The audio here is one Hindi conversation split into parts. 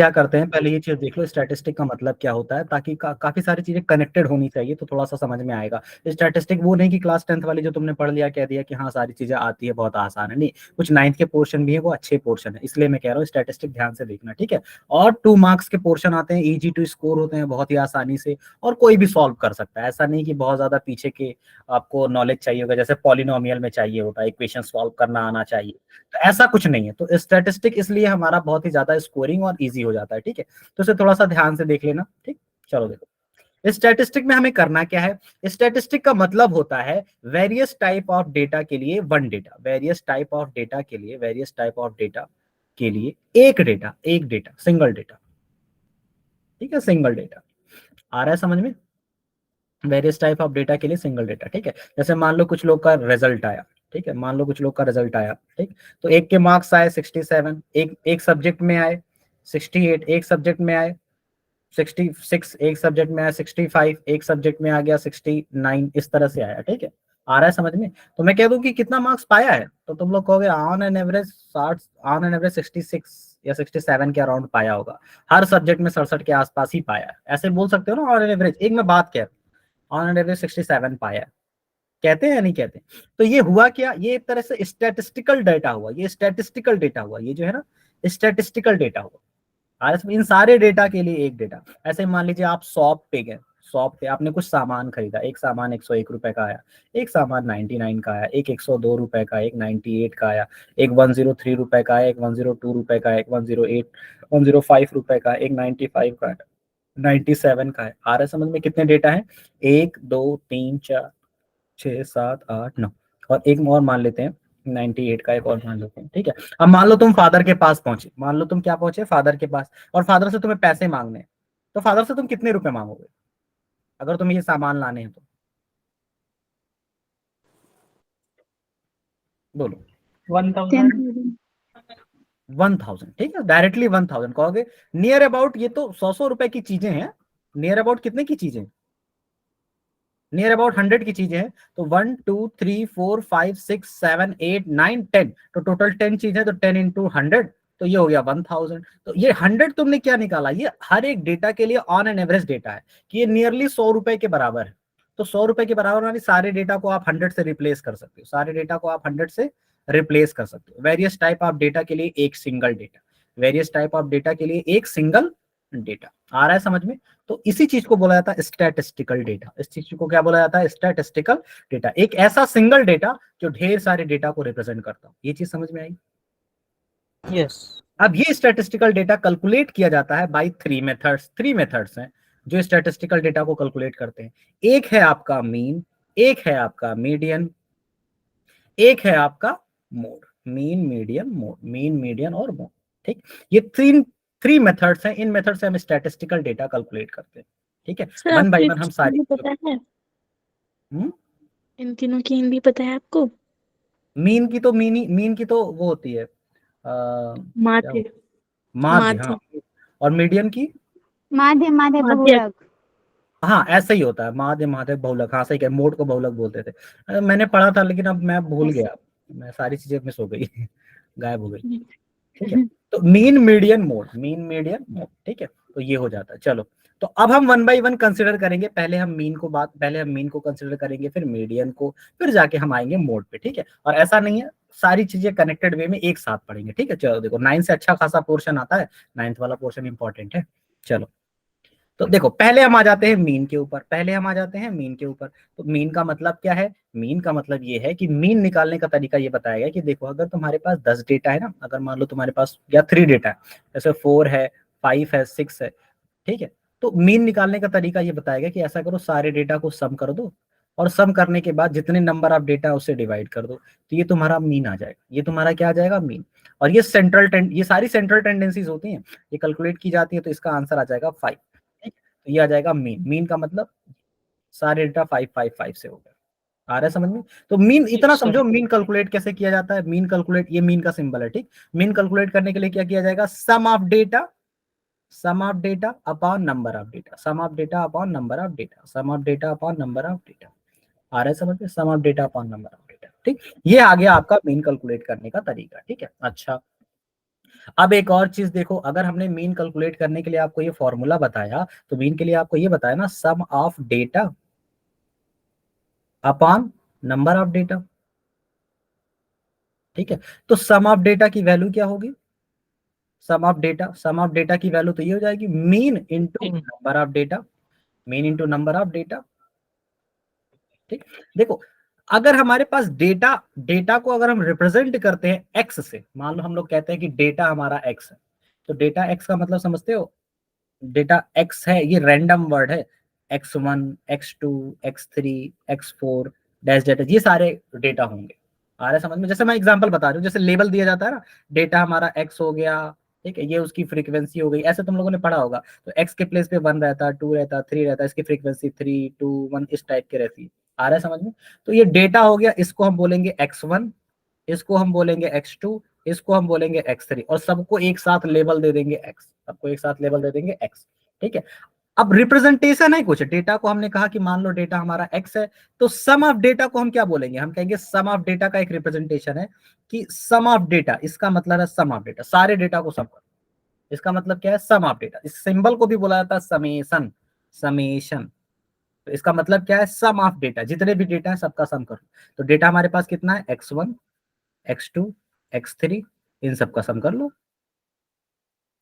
क्या करते हैं, पहले ये चीज देख लो स्टैटिस्टिक का मतलब क्या होता है, ताकि काफी सारी चीजें कनेक्टेड होनी चाहिए तो थोड़ा सा समझ में आएगा। स्टैटिस्टिक वो नहीं कि क्लास 10th वाली जो तुमने पढ़ लिया कह दिया कि हाँ सारी चीजें आती है बहुत आसान है, नहीं, कुछ 9th के पोर्शन भी है वो अच्छे पोर्शन है, इसलिए मैं कह रहा हूँ स्टैटिस्टिक ध्यान से देखना, ठीक है। और 2 मार्क्स के पोर्शन आते हैं, इजी टू स्कोर होते हैं बहुत ही आसानी से, और कोई भी सॉल्व कर सकता है, ऐसा नहीं कि बहुत ज्यादा पीछे के आपको नॉलेज चाहिए होगा, जैसे पॉलिनोमियल में चाहिए होता है इक्वेशन सॉल्व करना आना चाहिए, तो ऐसा कुछ नहीं है। तो स्टैटिस्टिक इसलिए हमारा बहुत ही ज्यादा स्कोरिंग और इजी हो जाता है, ठीक है। तो इसे थोड़ा सा ध्यान से देख लेना, ठीक। चलो देखो स्टैटिस्टिक में हमें करना क्या है। स्टैटिस्टिक का मतलब होता है वेरियस टाइप ऑफ डेटा के लिए one data, various type of data के लिए, वेरियस टाइप ऑफ डेटा के लिए एक डेटा सिंगल डेटा, ठीक है, सिंगल डेटा। आ रहा है समझ में, वेरियस टाइप ऑफ डेटा के लिए सिंगल डेटा, ठीक है। जैसे मान लो कुछ लोग का रिजल्ट आया, ठीक है, मान लो कुछ लोग का रिजल्ट आया, ठीक, तो एक के मार्क्स आए 67, एक सब्जेक्ट में आए 68, एक सब्जेक्ट में आए 66, एक सब्जेक्ट में आया 65, एक सब्जेक्ट में आ गया 69, इस तरह से आया, ठीक है। आ रहा है समझ में। तो मैं कह दूं कि कितना मार्क्स पाया है, तो तुम लोग कहोगे on an average 60, on an average 66 या 67 के अराउंड पाया होगा, हर सब्जेक्ट में 67 के आसपास ही पाया है, ऐसे बोल सकते हो ना ऑन एन एवरेज। एक मैं बात कह रहा हूँ, ऑन एन एवरेज 67 पाया है, कहते हैं या नहीं कहते। तो ये हुआ क्या, ये एक तरह से स्टैटिस्टिकल डेटा हुआ, ये स्टैटिस्टिकल डेटा हुआ, ये जो है ना स्टैटिस्टिकल डेटा हुआ। इन सारे डेटा के लिए एक डेटा। ऐसे मान लीजिए आप शॉप पे गए, शॉप पे आपने कुछ सामान खरीदा, एक सामान 101 रुपए का आया, एक सामान 99 का आया, एक 102 रुपए का, एक 98 का आया, एक 103 रुपए का, एक 102 रुपए का, एक 108 105 रुपए का, एक 95 का, 97 का है। आ रहा है समझ में, कितने डेटा है, 1 2 3 4 6 7 8 9, और एक और मान लेते हैं 98 का, एक और मान लेते हैं, ठीक है। अब मान लो तुम फादर के पास पहुंचे, मान लो तुम क्या पहुंचे फादर के पास, और फादर से तुम्हें पैसे मांगने हैं, तो फादर से तुम कितने रुपए मांगोगे अगर तुम्हें ये सामान लाने हैं तो, बोलो। 10,000। 1000, ठीक है, डायरेक्टली 1000 कहोगे। नियर अबाउट ये तो 100 रुपए की चीजें हैं, नियर अबाउट कितने की चीजें, नियर अबाउट 100 की चीजें हैं। तो 1 2 3 4 5 6 7 8 9 10, तो टोटल 10 चीजें, तो 10 इंटू 100, तो ये हो गया 1000। तो ये 100 तुमने क्या निकाला, ये हर एक डेटा के लिए ऑन एन एवरेज डेटा है कि ये नियरली 100 रुपए के बराबर है। तो 100 रुपए के बराबर यानी सारे डेटा को आप 100 से रिप्लेस कर सकते हो, सारे डेटा को आप 100 से रिप्लेस कर सकते हो। वेरियस टाइप ऑफ डेटा के लिए एक single data, various type of data के लिए एक सिंगल डेटा। आ रहा है समझ में। तो इसी चीज को बोला जाता है स्टैटिस्टिकल डेटा, इस चीज को क्या बोला जाता है, स्टैटिस्टिकल डेटा, एक ऐसा सिंगल डेटा जो ढेर सारे डेटा को रिप्रेजेंट करता हो। ये चीज समझ में आई। यस। अब ये स्टैटिस्टिकल डेटा कैलकुलेट किया जाता है बाय थ्री मेथड्स हैं जो स्टैटिस्टिकल डेटा को कैलकुलेट करते हैं। एक है आपका मीन, एक है आपका मीडियन, एक है आपका mode, mean median mode, mean median और मोड, ठीक। ये थ्री मेथड्स हैं, इन मेथड से हम स्टैटिस्टिकल डेटा कैलकुलेट करते हैं, ठीक है। सर वन आपको बाय एक वन हम चीज भी सारी पता है, हम्म इन तीनों की हिंदी पता है आपको? मीन की तो वो होती है क्या माध्य। होती है? माध्य, हाँ। माध्य। और मीडियन की, माध्य माध्य माध्य। बहुलक। हाँ ऐसा ही होता है, माध्य माध्य बहुलक, हाँ सही कह, मोड को बहुलक बोलते थे। मैंने पढ़ा था लेकिन अब मैं भूल गया, मैं सारी चीजें मिस हो गई गायब हो गई, ठीक है। तो mean median mode, mean median mode, ठीक है। तो ये हो जाता है। चलो, तो अब हम वन बाय वन कंसिडर करेंगे, पहले हम मीन को कंसिडर करेंगे, फिर मीडियन को, फिर जाके हम आएंगे मोड पे, ठीक है। और ऐसा नहीं है, सारी चीजें कनेक्टेड वे में एक साथ पढ़ेंगे, ठीक है। चलो देखो 9 से अच्छा खासा पोर्शन आता है, 9th वाला पोर्शन इंपॉर्टेंट है। चलो, तो देखो पहले हम आ जाते हैं मीन के ऊपर, पहले हम आ जाते हैं मीन के ऊपर। तो मीन का मतलब क्या है, मीन का मतलब ये है कि मीन निकालने का तरीका ये बताया गया कि देखो अगर तुम्हारे पास 10 डेटा है ना, अगर मान लो तुम्हारे पास या 3 डेटा है, जैसे 4 है, 5 है, 6 है, ठीक है। तो मीन निकालने का तरीका ये बताया गया कि ऐसा करो, सारे डेटा को सम कर दो, और सम करने के बाद जितने नंबर ऑफ डेटा उससे डिवाइड कर दो, तो ये तुम्हारा मीन आ जाएगा, ये तुम्हारा क्या आ जाएगा, मीन। और ये सारी सेंट्रल टेंडेंसीज होती हैं, ये कैलकुलेट की जाती है, तो इसका आंसर आ जाएगा 5। तो ये आ जाएगा मीन, मीन का मतलब सारे डेटा 5 5 5 से हो गया। आ रहा है समझ में। तो मीन इतना यस सर। समझो, मीन कैलकुलेट कैसे किया जाता है, मीन कैलकुलेट, ये मीन का सिंबल है, ठीक। मीन कैलकुलेट करने के लिए क्या किया जाएगा, sum of data, sum of data upon number of data, sum of data upon number of data, sum of data upon number of data. आ रहा है समझ में, sum of data upon number of data, ठीक। ये आ गया आपका मीन कैलकुलेट करने का तरीका, ठीक है। अच्छा, अब एक और चीज देखो, अगर हमने मीन कैलकुलेट करने के लिए आपको ये फॉर्मूला बताया, तो मीन के लिए आपको ये बताया ना, sum of data upon number of data, ठीक है। तो सम ऑफ डेटा की वैल्यू क्या होगी, सम ऑफ डेटा की वैल्यू तो ये हो जाएगी mean into In number of data, mean into number of data, ठीक। देखो, अगर हमारे पास डेटा डेटा को अगर हम रिप्रेजेंट करते हैं एक्स से, मान लो हम लोग कहते हैं कि डेटा हमारा एक्स है, तो डेटा एक्स का मतलब समझते हो, डेटा एक्स है, ये रैंडम वर्ड है, x1 x2 x3 x4 dash data, ये सारे डेटा होंगे। आ रहा है समझ में, जैसे मैं एग्जांपल बता रहा हूँ, जैसे लेबल दिया जाता है ना, डेटा हमारा x हो गया, ठीक है, ये उसकी फ्रीक्वेंसी हो गई, ऐसे तुम लोगों ने पढ़ा होगा। तो x के प्लेस पे 1 रहता, 2 रहता, 3 रहता, इसकी फ्रीक्वेंसी 3 2 1 इस टाइप के रहती है। आ रहा है समझ में। तो ये डेटा हो गया, इसको हम बोलेंगे x1, इसको हम बोलेंगे x2, इसको हम बोलेंगे x3, और सबको एक साथ लेबल दे देंगे x, सबको एक साथ लेबल दे देंगे x, ठीक है। अब रिप्रेजेंटेशन है कुछ डेटा को, हमने कहा कि मान लो डेटा हमारा x है, तो सम ऑफ डेटा को हम क्या बोलेंगे, हम कहेंगे सम ऑफ डेटा का एक रिप्रेजेंटेशन है कि सम ऑफ डेटा, इसका मतलब है सम ऑफ डेटा, सारे डेटा को सम करो, इसका मतलब क्या है, सम ऑफ डेटा। इस सिंबल को भी बोला जाता है समेशन, समेशन। तो इसका मतलब क्या है, सम ऑफ डेटा, जितने भी डेटा है सबका सम करो। तो डेटा हमारे पास कितना है, x1 x2 x3, इन सबका सम कर लो,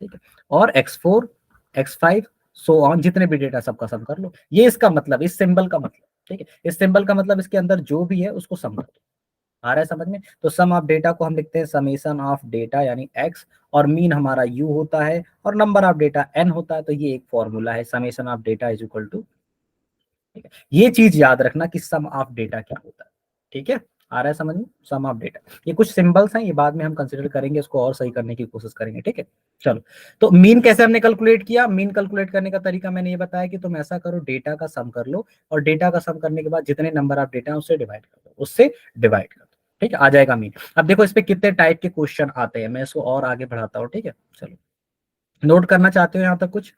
ठीक है, और x4 x5 सो ऑन, जितने भी डेटा सबका सम कर लो। ये इसका मतलब, इस सिंबल का मतलब, ठीक है, इस सिंबल का मतलब इसके अंदर जो भी है उसको सम कर दो। आ रहा है समझ में। तो सम ऑफ डेटा को हम लिखते हैं समेशन ऑफ डेटा यानी x, और मीन हमारा u होता है, और नंबर ऑफ डेटा n होता है। तो ये एक फॉर्मूला है, summation of data is equal to, ठीक है, ये चीज याद रखना कि सम ऑफ डेटा क्या होता है, ठीक है। आ रहा है समझ में, सम ऑफ डेटा, ये कुछ सिंबल्स हैं, ये बाद में हम कंसिडर करेंगे, इसको और सही करने की कोशिश करेंगे, ठीक है। चलो, तो मीन कैसे हमने कैलकुलेट किया, मीन कैलकुलेट करने का तरीका मैंने ये बताया कि तुम ऐसा करो, डेटा का सम कर लो, और डेटा का सम करने के बाद जितने नंबर ऑफ डेटा है उससे डिवाइड कर दो, उससे डिवाइड कर दो, ठीक है, आ जाएगा मीन। अब देखो इस पे कितने टाइप के क्वेश्चन आते हैं, मैं इसको और आगे बढ़ाता हूँ, ठीक है। चलो, नोट करना चाहते हो यहाँ तक कुछ,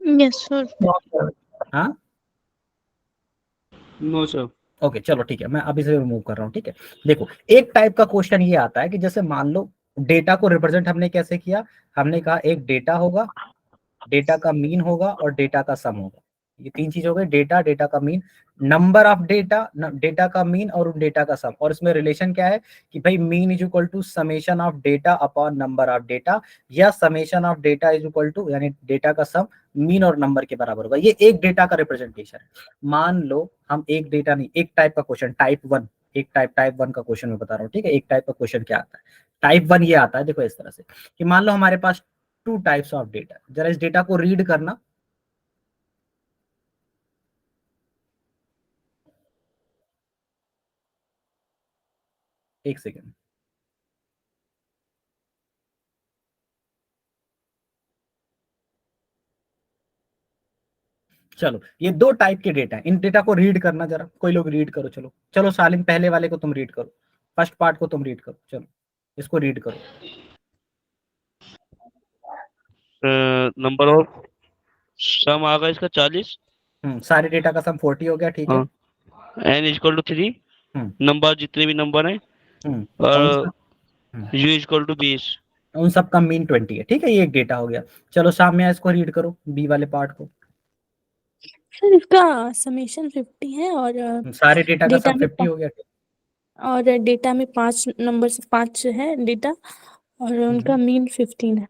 Yes, sir. no, sir. हाँ, No, sir. ओके, चलो ठीक है, मैं अभी से रिमूव कर रहा हूँ, ठीक है। देखो, एक टाइप का क्वेश्चन ये आता है कि जैसे मान लो डेटा को रिप्रेजेंट हमने कैसे किया, हमने कहा एक डेटा होगा, डेटा का मीन होगा, और डेटा का सम होगा। ये तीन चीज हो गई, डेटा, डेटा का mean, number of data, data का मीन, और डेटा का सम। और इसमें रिलेशन क्या है कि भाई mean is equal to summation of data upon number of data, या summation of data is equal to, यानी डेटा का सम मीन और नंबर के बराबर होगा। ये एक डेटा का रिप्रेजेंटेशन है। मान लो हम एक डेटा नहीं, एक टाइप का क्वेश्चन, टाइप वन, एक टाइप वन का क्वेश्चन मैं बता रहा हूँ, ठीक है। एक टाइप का क्वेश्चन क्या आता है, टाइप वन ये आता है, देखो इस तरह से कि मान लो हमारे पास टू टाइप्स ऑफ डेटा, जरा इस डेटा को रीड करना, एक सेकेंड। चलो, ये दो टाइप के डेटा है, इन डेटा को रीड करना, जरा कोई लोग रीड करो, चलो चलो सालिम, पहले वाले को तुम रीड करो, फर्स्ट पार्ट को तुम रीड करो, चलो इसको रीड करो। नंबर ऑफ सम आ गया इसका 40। सारे डेटा का सम 40 हो गया, ठीक है। हाँ, n equal to 3, hmm number जितने भी नंबर हैं, और और u इक्वल टू 20। उन सब का मीन 20 है, ठीक है, ये एक डेटा हो गया। चलो सामने इसको रीड करो, बी वाले पार्ट को। सर इसका समेशन 50 है, और सारे डेटा का डेटा सम में 50 हो गया, और डेटा में 5 नंबर से 5 है डेटा, और उनका मीन 15 है।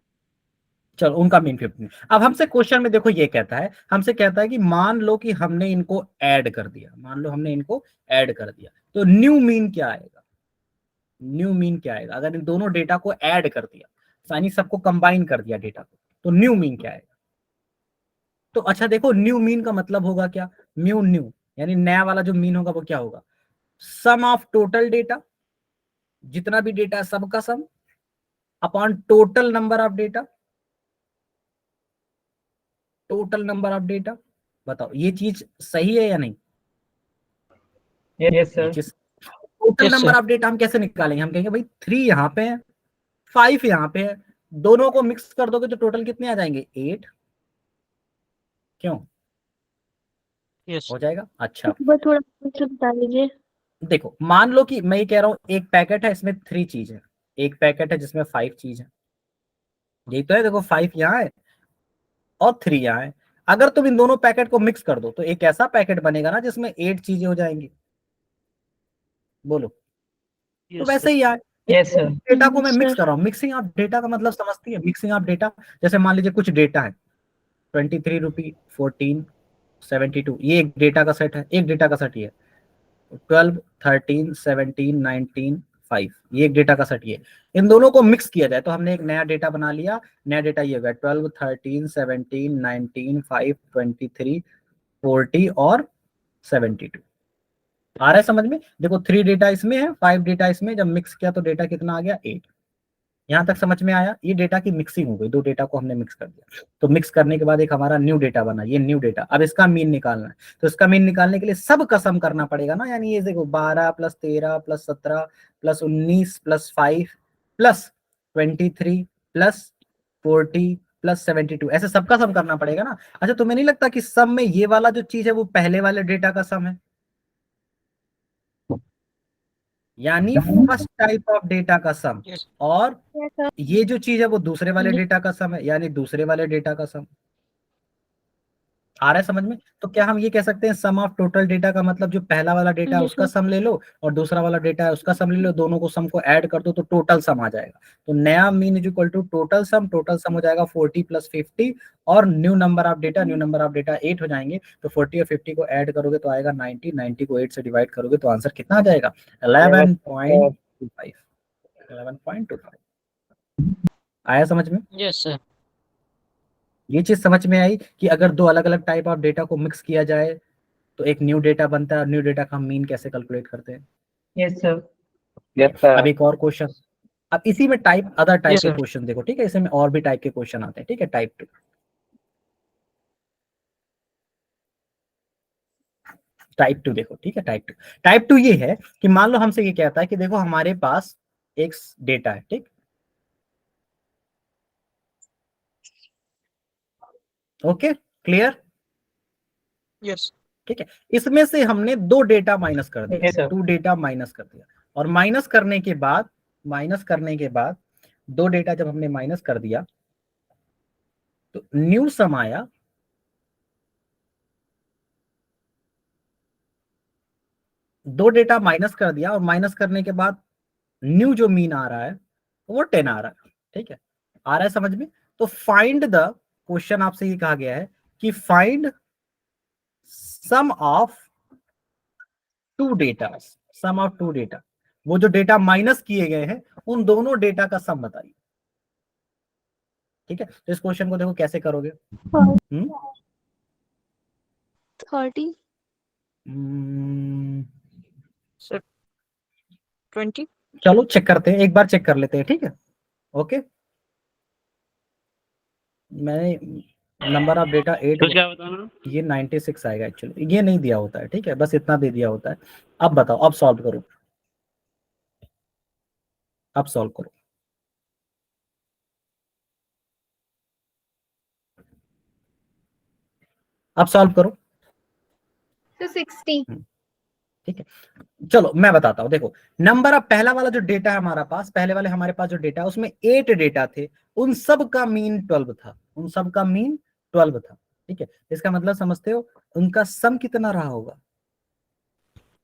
चलो उनका मीन 15। अब हमसे क्वेश्चन में देखो ये कहता है, हमसे कहता है कि मान लो कि हमने इनको ऐड कर दिया, मान लो हमने इनको ऐड कर दिया, तो न्यू मीन क्या आएगा, न्यू मीन क्या आएगा अगर इन दोनों डेटा को ऐड कर दिया, यानी सबको कंबाइन कर दिया डेटा को, तो न्यू मीन क्या आएगा। तो अच्छा देखो, न्यू मीन का मतलब होगा क्या, न्यू न्यू यानी नया वाला जो मीन होगा वो क्या होगा, सम ऑफ टोटल डेटा, जितना भी डेटा है सबका sum, upon total number of data, total number of data. बताओ ये चीज सही है या नहीं। Yes, ये sir. चीज, total Yes, number sir. Of data हम कैसे निकालेंगे, हम कहेंगे भाई 3 यहाँ पे है, 5 यहाँ पे है, दोनों को मिक्स कर दोगे तो टोटल कितने आ जाएंगे, 8। क्यों, Yes. हो जाएगा। अच्छा, एक बार थोड़ा फिर से बता दीजिए। देखो मान लो कि मैं ये कह रहा हूँ एक पैकेट है, इसमें 3 चीज है, एक पैकेट है जिसमें 5 चीज है, यही तो है। देखो 5 यहाँ है और 3 यहाँ है। अगर तुम इन दोनों पैकेट को मिक्स कर दो तो एक ऐसा पैकेट बनेगा ना जिसमें 8 चीजें हो जाएंगी। बोलो। तो यस वैसे सर। ही यार यस सर। डेटा को मैं मिक्स सर कर रहा हूँ। मिक्सिंग ऑफ डेटा का मतलब समझती है? मिक्सिंग ऑफ डेटा, जैसे मान लीजिए कुछ डेटा है 23 रुपी 14 72, ये एक डेटा का सेट है, एक डेटा का सेट ये है। 12 13 17 19 5, ये एक डेटा का सेट ये। इन दोनों को मिक्स किया जाए तो हमने एक नया डेटा बना लिया। नया डेटा ये होगा 12 13 17 19 5 23 40 और 72। आ रहा है समझ में? देखो 3 डेटा इसमें है, 5 डेटा इसमें, जब मिक्स किया तो डेटा कितना आ गया 8। यहाँ तक समझ में आया? ये डेटा की मिक्सिंग हो गई, दो डेटा को हमने मिक्स कर दिया। तो मिक्स करने के बाद एक हमारा न्यू डेटा बना, ये न्यू डेटा। अब इसका मीन निकालना है, तो इसका मीन निकालने के लिए सब का सम करना पड़ेगा ना। यानी ये देखो 12 + 13 + 17 + 19 + 5 + 23 + 40 + 72, ऐसे सबका सम करना पड़ेगा ना। अच्छा तुम्हें नहीं लगता कि सम में ये वाला जो चीज है वो पहले वाले डेटा का सम है? यानी फर्स्ट टाइप ऑफ डेटा का सम, Yes. और Yes, sir. ये जो चीज है वो दूसरे वाले जी। डेटा का सम है, यानी दूसरे वाले डेटा का सम। आ रहा है समझ में? तो क्या हम ये कह सकते हैं सम ऑफ टोटल डेटा का मतलब जो पहला वाला डेटा है Yes, उसका sir. सम ले लो और दूसरा वाला डेटा है उसका सम ले लो, दोनों को सम को ऐड कर दो तो टोटल सम आ जाएगा। तो नया mean is equal to total sum हो जाएगा 40 + 50 और न्यू नंबर ऑफ डेटा 8 हो जाएंगे। तो 40 और 50 को ऐड करोगे तो आएगा 90, 90 को 8 से डिवाइड करोगे तो आंसर कितना आ जाएगा? 11.25। 11.25 आया समझ में? Yes sir. ये चीज समझ में आई कि अगर दो अलग अलग टाइप ऑफ डेटा को मिक्स किया जाए तो एक न्यू डेटा बनता है, और न्यू डेटा का हम मीन कैसे कैलकुलेट करते हैं। Yes sir. यस अब सर। एक और क्वेश्चन, अब इसी में अदर टाइप Yes, के sir. क्वेश्चन देखो, ठीक है? इसमें और भी टाइप के क्वेश्चन आते हैं, ठीक है? टाइप 2, देखो, ठीक है? टाइप टू ये है कि मान लो हमसे ये कहता है कि देखो हमारे पास एक डेटा है, ठीक? Okay, clear? Yes. ठीक है, इसमें से हमने 2 डेटा माइनस कर दिया, Yes, sir. 2 डेटा माइनस कर दिया, और माइनस करने के बाद 2 डेटा जब हमने माइनस कर दिया तो न्यू सम आया 2 डेटा माइनस कर दिया, और माइनस करने के बाद न्यू जो मीन आ रहा है वो 10 आ रहा है, ठीक है? आ रहा है समझ में? तो फाइंड द, क्वेश्चन आपसे ये कहा गया है कि फाइंड सम ऑफ 2 डेटा, वो जो डेटा माइनस किए गए हैं उन दोनों डेटा का सम बताइए, ठीक है? तो इस क्वेश्चन को देखो कैसे करोगे। 30. Sir. 20. चलो चेक करते हैं, एक बार चेक कर लेते हैं, ठीक है? ओके, मैंने नंबर ऑफ डेटा 8, तो क्या बताना? ये 96 आएगा एक्चुअली, ये नहीं दिया होता है, ठीक है? बस इतना दे दिया होता है। अब बताओ, अब सॉल्व करो, अब सॉल्व करो। अब सॉल्व करो। तो 60। ठीक है, चलो मैं बताता हूं। देखो नंबर ऑफ, पहला वाला जो डेटा है हमारे पास, पहले वाले हमारे पास जो डेटा है उसमें 8 डेटा थे, उन सब का मीन 12 था, ठीक है? इसका मतलब समझते हो उनका सम कितना रहा होगा?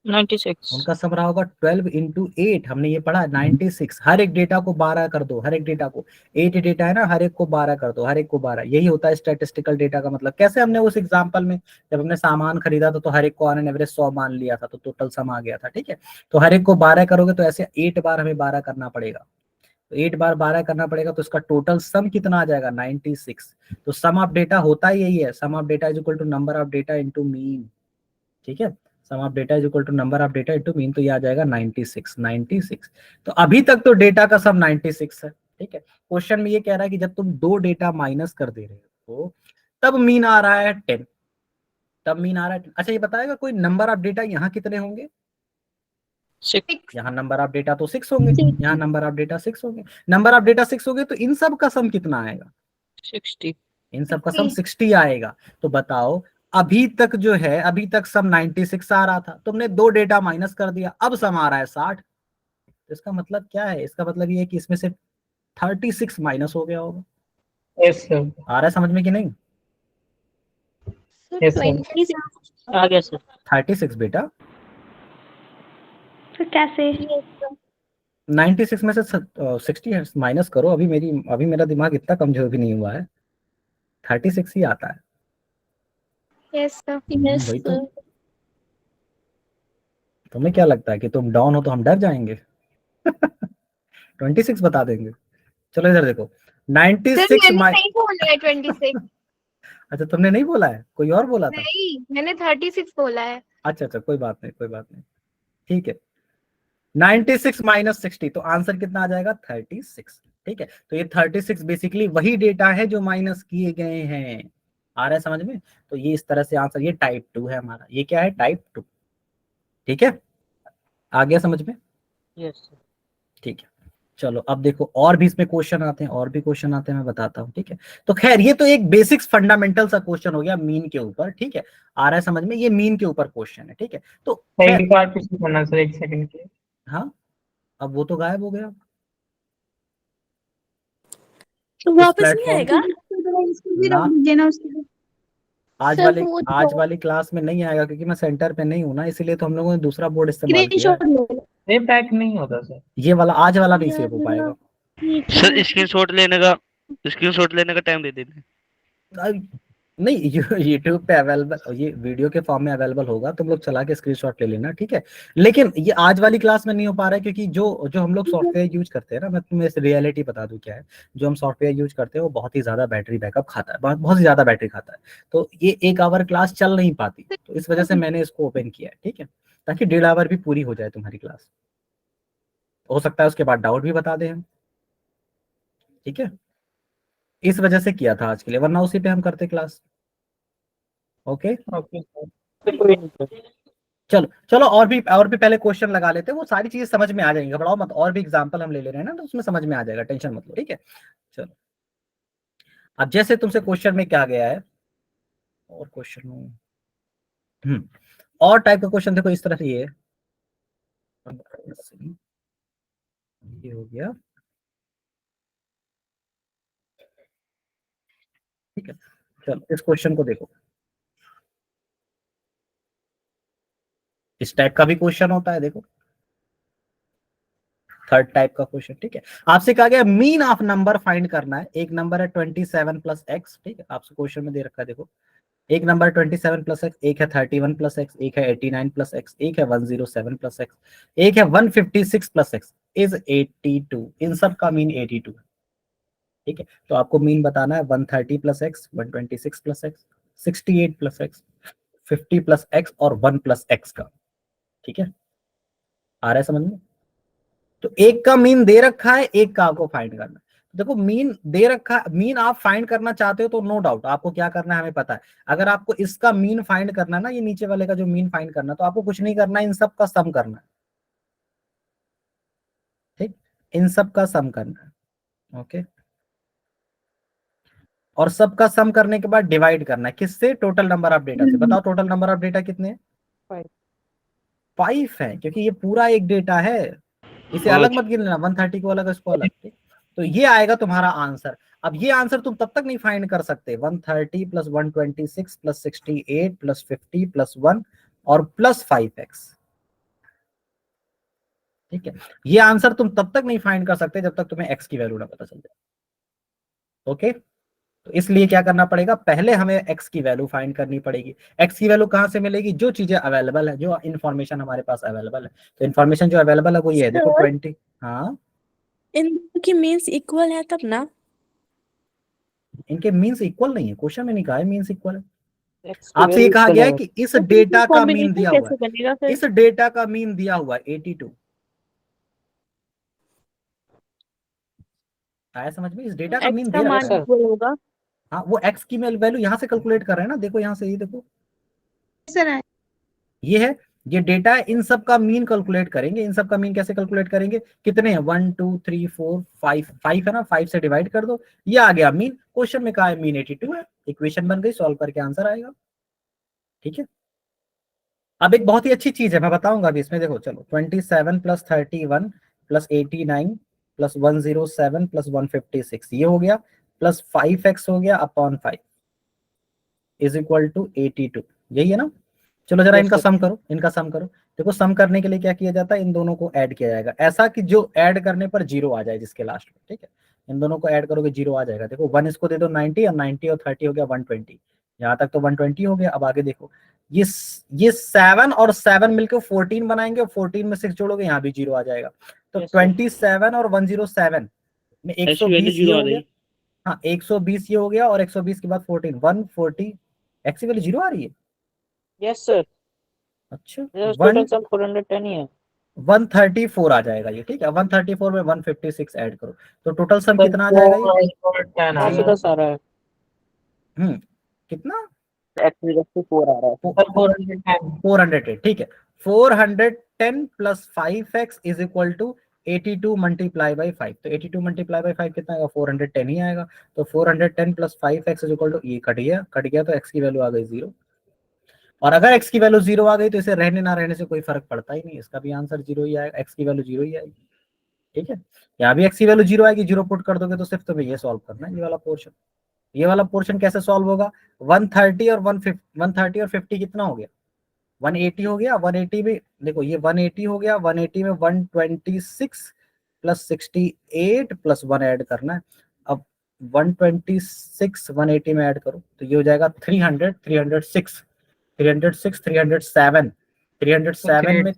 96. उनका सम रहा होगा 12 × 8, हमने ये पढ़ा 96। हर एक डेटा को 12 कर दो, हर एक डेटा को, 8 डेटा है ना, हर एक को 12 कर दो, हर एक को 12, यही होता है स्टैटिस्टिकल डेटा का मतलब। कैसे हमने उस एग्जांपल में जब हमने सामान खरीदा था तो हर एक को ऑन एन एवरेज 100 मान लिया था, तो टोटल सम आ गया था, ठीक है? तो हर एक को 12 करोगे तो ऐसे 8 बार हमें 12 करना पड़ेगा, तो 8 बार 12 करना पड़ेगा, तो इसका टोटल सम कितना आ जाएगा? 96। तो सम ऑफ डेटा होता ही यही है, sum of data is equal to number of data into mean, ठीक है? Sum of data is equal to number of data into mean, तो ये आ जाएगा 96। तो अभी तक तो डेटा का सम 96 है, ठीक है? क्वेश्चन में ये कह रहा है कि जब तुम 2 डेटा माइनस कर दे रहे हो तब मीन आ रहा है 10, अच्छा ये बताएगा कोई नंबर ऑफ डेटा यहाँ कितने होंगे? 6. यहाँ नंबर ऑफ डेटा तो 6 होंगे, यहाँ नंबर ऑफ डेटा 6 होंगे, तो इन सब का सम कितना आएगा? 60. इन सब का सम 60 आएगा। तो बताओ अभी तक जो है, अभी तक सम 96 आ रहा था, तुमने 2 डेटा माइनस कर दिया, अब सम आ रहा है 60। तो इसका मतलब क्या है, इसका मतलब ये है कि इसमें से 36 माइनस हो गया होगा। Yes sir. आ रहा है समझ में कि नहीं? So Yes, sir. 26. आ गया सर। 36 बेटा, तो कैसे? 96 में से 60 माइनस करो। अभी मेरा दिमाग इतना कमजोर भी नहीं हुआ है, 36 ही आता है। Yes, sir. वही तो। तुम्हें क्या लगता है कि तुम डाउन हो तो हम डर जाएंगे? 26 बता देंगे। चलो इधर देखो, सर 96 मैंने नहीं बोला है 26। अच्छा तुमने नहीं बोला है, कोई और बोला था? नहीं, मैंने 36 बोला है। अच्छा कोई बात नहीं, कोई बात नहीं, ठीक है। 96 माइनस 60, तो आंसर कितना आ जाएगा? 36। ठीक है, तो ये 36 बेसिकली वही डेटा है जो माइनस किए गए हैं। आ रहा है समझ में? तो ये इस तरह से आंसर, ये टाइप 2 है हमारा। ये क्या है? टाइप 2। ठीक है, आ गया समझ में? यस। ठीक है, चलो अब देखो और भी इसमें क्वेश्चन आते हैं, और भी क्वेश्चन आते हैं, मैं बताता हूँ। ठीक है, तो खैर ये तो एक बेसिक्स फंडामेंटल सा क्वेश्चन हो गया मीन के ऊपर। ठीक है, आ रहा है समझ में? ये मीन के ऊपर क्वेश्चन है। ठीक है, तो खैर, एक बार पिछले करना सर, एक सेकंड के लिए। हाँ अब वो तो गायब हो गया तो इस वापस नहीं प्लेटफॉर्म आएगा? ना। आज सर वाली वो आज तो वाली क्लास में नहीं आएगा, क्योंकि मैं सेंटर पे नहीं हूँ ना, इसीलिए तो हम लोगों ने दूसरा बोर्ड इस्तेमाल किया है। स्क्रीनशॉट ले लो। सेव बैक नहीं होता सर। ये वाला आज वाला नहीं सेव हो पाएगा। सर स्क्रीनशॉट लेने का टाइम दे देना। नहीं, यूट्यूब पे अवेलेबल, ये वीडियो के फॉर्म में अवेलेबल होगा, तुम लोग चला के स्क्रीनशॉट ले लेना। ठीक है, लेकिन ये आज वाली क्लास में नहीं हो पा रहा है, क्योंकि जो जो हम लोग सॉफ्टवेयर यूज करते हैं ना, मैं तुम्हें रियलिटी बता दूं क्या है। जो हम सॉफ्टवेयर यूज करते हैं वो बहुत ही ज्यादा बैटरी बैकअप खाता है, बहुत ही ज्यादा बैटरी खाता है। तो ये 1 आवर क्लास चल नहीं पाती, तो इस वजह से मैंने इसको ओपन किया है। ठीक है, ताकि 1.5 आवर भी पूरी हो जाए तुम्हारी क्लास। हो सकता है उसके बाद डाउट भी बता दें हम। ठीक है, इस वजह से किया था आज के लिए, वरना उसी पे हम करते क्लास। ओके, ओके सर, कोई नहीं सर। चलो चलो, और भी पहले क्वेश्चन लगा लेते हैं, वो सारी चीजें समझ में आ जाएंगी, घबराओ मत। और भी एग्जांपल हम ले रहे हैं ना, तो उसमें समझ में आ जाएगा, टेंशन मत लो। ठीक है, चलो अब जैसे तुमसे क्वेश्चन में क्या गया है, और क्वेश्चन और टाइप का क्वेश्चन देखो इस तरह से। ये हो गया। ठीक है, चलो इस क्वेश्चन को देखो। इस टाइप का भी क्वेश्चन होता है, देखो थर्ड टाइप का क्वेश्चन। ठीक है, आपसे कहा गया मीन ऑफ नंबर फाइंड करना है। एक नंबर है 27 प्लस एक्स। ठीक है, आपसे क्वेश्चन में दे रखा है, देखो एक नंबर 27 प्लस एक्स, एक है 31 प्लस एक्स, एक है 89 प्लस एक्स, एक है 107 प्लस एक्स, एक है 156 प्लस एक्स इज 82। इन सब का मीन 82 है। ठीक है, तो आपको मीन बताना है 130 plus x, 126 plus x, 68 plus x, 50 plus x और 1 प्लस एक्स का। ठीक है, आ रहा है समझ में? तो एक का मीन दे रखा है, एक का आपको फाइंड करना है। देखो मीन दे रखा, मीन आप फाइंड करना चाहते हो तो नो डाउट आपको क्या करना है हमें पता है। अगर आपको इसका मीन फाइंड करना है ना, ये नीचे वाले का जो मीन फाइंड करना है, तो आपको कुछ नहीं करना है, इन सब का सम करना है। ठीक, इन सब का सम करना है। ओके, और सबका सम करने के बाद डिवाइड करना है किससे? टोटल नंबर ऑफ डेटा से। बताओ टोटल नंबर ऑफ डेटा कितने हैं? 5 है, क्योंकि ये पूरा एक डेटा है, इसे अलग मत गिन लेना, 130 को अलग इसको अलग। ठीक, तो ये आएगा तुम्हारा आंसर। अब ये आंसर तुम तब तक नहीं फाइंड कर सकते, 130 प्लस 126 प्लस 68 प्लस 50 प्लस 1 और प्लस 5x। ठीक है, ये आंसर तुम तब तक नहीं फाइंड कर सकते जब तक तुम्हें x की वैल्यू ना पता चल जाए। ओके, तो इसलिए क्या करना पड़ेगा, पहले हमें x की वैल्यू फाइंड करनी पड़ेगी। x की वैल्यू कहां से मिलेगी? जो चीजें अवेलेबल है, जो इन्फॉर्मेशन हमारे पास अवेलेबल है। तो इन्फॉर्मेशन जो अवेलेबल है वो ये है, देखो 20। हाँ, इन दोनों की मीन्स इक्वल है तब ना? इनके मीन्स इक्वल नहीं है, क्वेश्चन में नहीं कहा है मीन्स इक्वल है। X की आपसे ये value कहा equal गया है है। कि इस तो फिर डेटा का मीन कॉम्बिनेशन दिया हुआ कैसे है, बनेगा फिर? इस डेटा का मीन दिया हुआ है 82। आया समझ में? इस डेटा का एक्स मीन का दे मान रखा है। इक्वल होगा। हाँ, वो एक्स की वैल्यू यहाँ से कैलकुलेट कर रहे हैं ना, देखो यहाँ से, ये देखो सर ये है, ये डेटा है, इन सब का मीन कैलकुलेट करेंगे। इन सब का मीन कैसे कैलकुलेट करेंगे? कितने हैं? 1 2 3 4 5, 5 है ना, 5 से डिवाइड कर दो, ये आ गया मीन। क्वेश्चन में कहा है मीन 82 है, इक्वेशन बन गई, सॉल्व करके आंसर आएगा। ठीक है, अब एक बहुत ही अच्छी चीज है, मैं बताऊंगा अभी इसमें। देखो चलो 27 प्लस 31 प्लस 89 प्लस 107 प्लस 156 ये हो गया, प्लस 5x हो गया अपॉन 5 इज इक्वल टू 82। यही है ना। चलो जरा Yes, इनका sir. सम करो, इनका सम करो। देखो सम करने के लिए क्या किया जाता है, इन दोनों को ऐड किया जाएगा, ऐसा कि जो ऐड करने पर जीरो आ जाए जिसके लास्ट में, ठीक है। इन दोनों को ऐड करोगे जीरो आ जाएगा। देखो 1 इसको दे दो 90 और 90 और 30 हो गया 120। यहाँ तक तो 120 हो गया। अब आगे देखो ये 7 और 7 मिलकर 14 बनाएंगे और 14 में 6 जोड़ोगे यहाँ भी जीरो आ जाएगा। तो Yes, sir. 27 और 107 में एक्स की वैल्यू 120 ये जीरो आ हो गया। गई। हाँ 120 ये हो गया और 120 के बाद 14 140 एक्स की वैल्यू जीरो आ रही है। Yes, sir. अच्छा Yes, total sum 410 ही है। 134 आ जाएगा ये, ठीक है। 134 में 156 ऐड करो तो टोटल सम Sir, कितना आ जाएगा ये? 410 आ गया। 410 आ रहा है। कितना? एक्स 4 आ रहा है। Sir, 410. 410, ठीक है। 410 plus 5x is equal to 82 multiply by 5। तो 82 मल्टीप्लाई बाई 5 कितना आएगा? 410 ही आएगा। तो 410 plus 5x is equal to, ये कट गया तो x की वैल्यू आ गई 0। और अगर x की वैल्यू 0 आ गई तो इसे रहने ना रहने से कोई फर्क पड़ता ही नहीं, इसका भी आंसर 0 ही आएगा, x की वैल्यू 0 ही आएगी, ठीक है। यहाँ भी x की वैल्यू 0 आएगी, 0 पुट कर दोगे तो सिर्फ तुम्हें ये सॉल्व करना है, ये वाला पोर्शन। ये वाला पोर्शन कैसे सॉल्व होगा? 130 और 130 और 50 कितना हो गया? 180 हो गया। 180 में देखो ये 180 हो गया, 180 में 126 प्लस 68 प्लस 1 ऐड करना है। अब 126 180 में ऐड करो तो ये हो जाएगा 300 306 306 307 307 में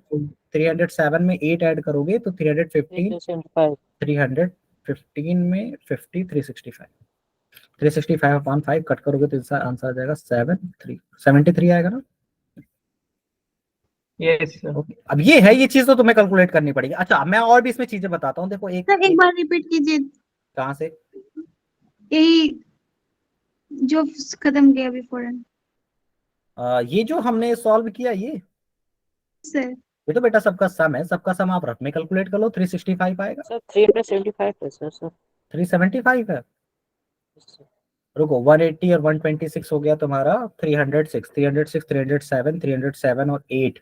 307 में 8 ऐड करोगे तो 315 315 में 50 365 365 अपॉन 5 कट करोगे तो इसका आंसर आ जाएगा 73 आएगा ना। Yes, sir. ओके अब ये है, ये चीज तो तुम्हें कैलकुलेट करनी पड़ेगी। अच्छा मैं और भी इसमें चीजें बताता हूँ। देखो सर एक बार रिपीट कीजिए। कहाँ से? यही जो खत्म किया अभी फौरन। ये जो हमने सॉल्व किया ये सर तो बेटा सबका सम है, सबका सम आप रफ में कैलकुलेट कर लो। 365 आएगा। सर 375 है सर 375 है। रुको 180 और 126 हो गया तुम्हारा 306 306 307 307 और 8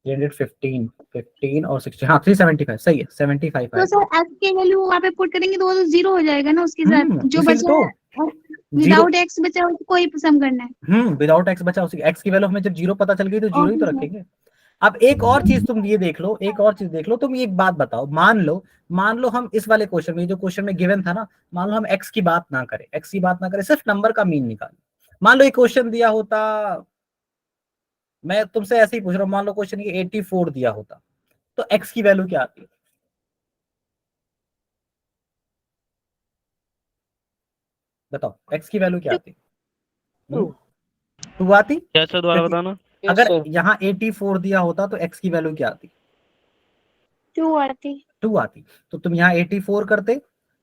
315 15 और 60, हाँ 375 सही है। 75 तो आएगा। सर एक्स की वैल्यू वहाँ पे पुट करेंगे तो वो तो जीरो हो जाएगा ना उसके साथ जो इसीलिए बचा तो है। विदाउट एक्स बचा है उसको ही सम करना है। विदाउट एक्स बचा, उसी एक्स की वैल्यू हमें जब जीरो पता चल गई तो जीरो ही तो Okay, sir. रखेंगे। अब एक और चीज तुम ये देख लो, एक और चीज देख लो। तुम एक बात बताओ, मान लो हम इस वाले क्वेश्चन में, जो क्वेश्चन में गिवन था ना, मान लो हम एक्स की बात ना करें, एक्स की बात ना करें, सिर्फ नंबर का मीन निकालें। मान लो ये क्वेश्चन दिया होता, मैं तुमसे ऐसे ही पूछ रहा हूँ, मान लो क्वेश्चन ये 84 दिया होता तो एक्स की वैल्यू क्या आती? बताओ एक्स की वैल्यू क्या आती? 2 आती। कैसे दोबारा बताना? अगर यहाँ 84 दिया होता तो एक्स की वैल्यू क्या आती? 2 आती। 2 आती। तो तुम यहाँ 84 करते,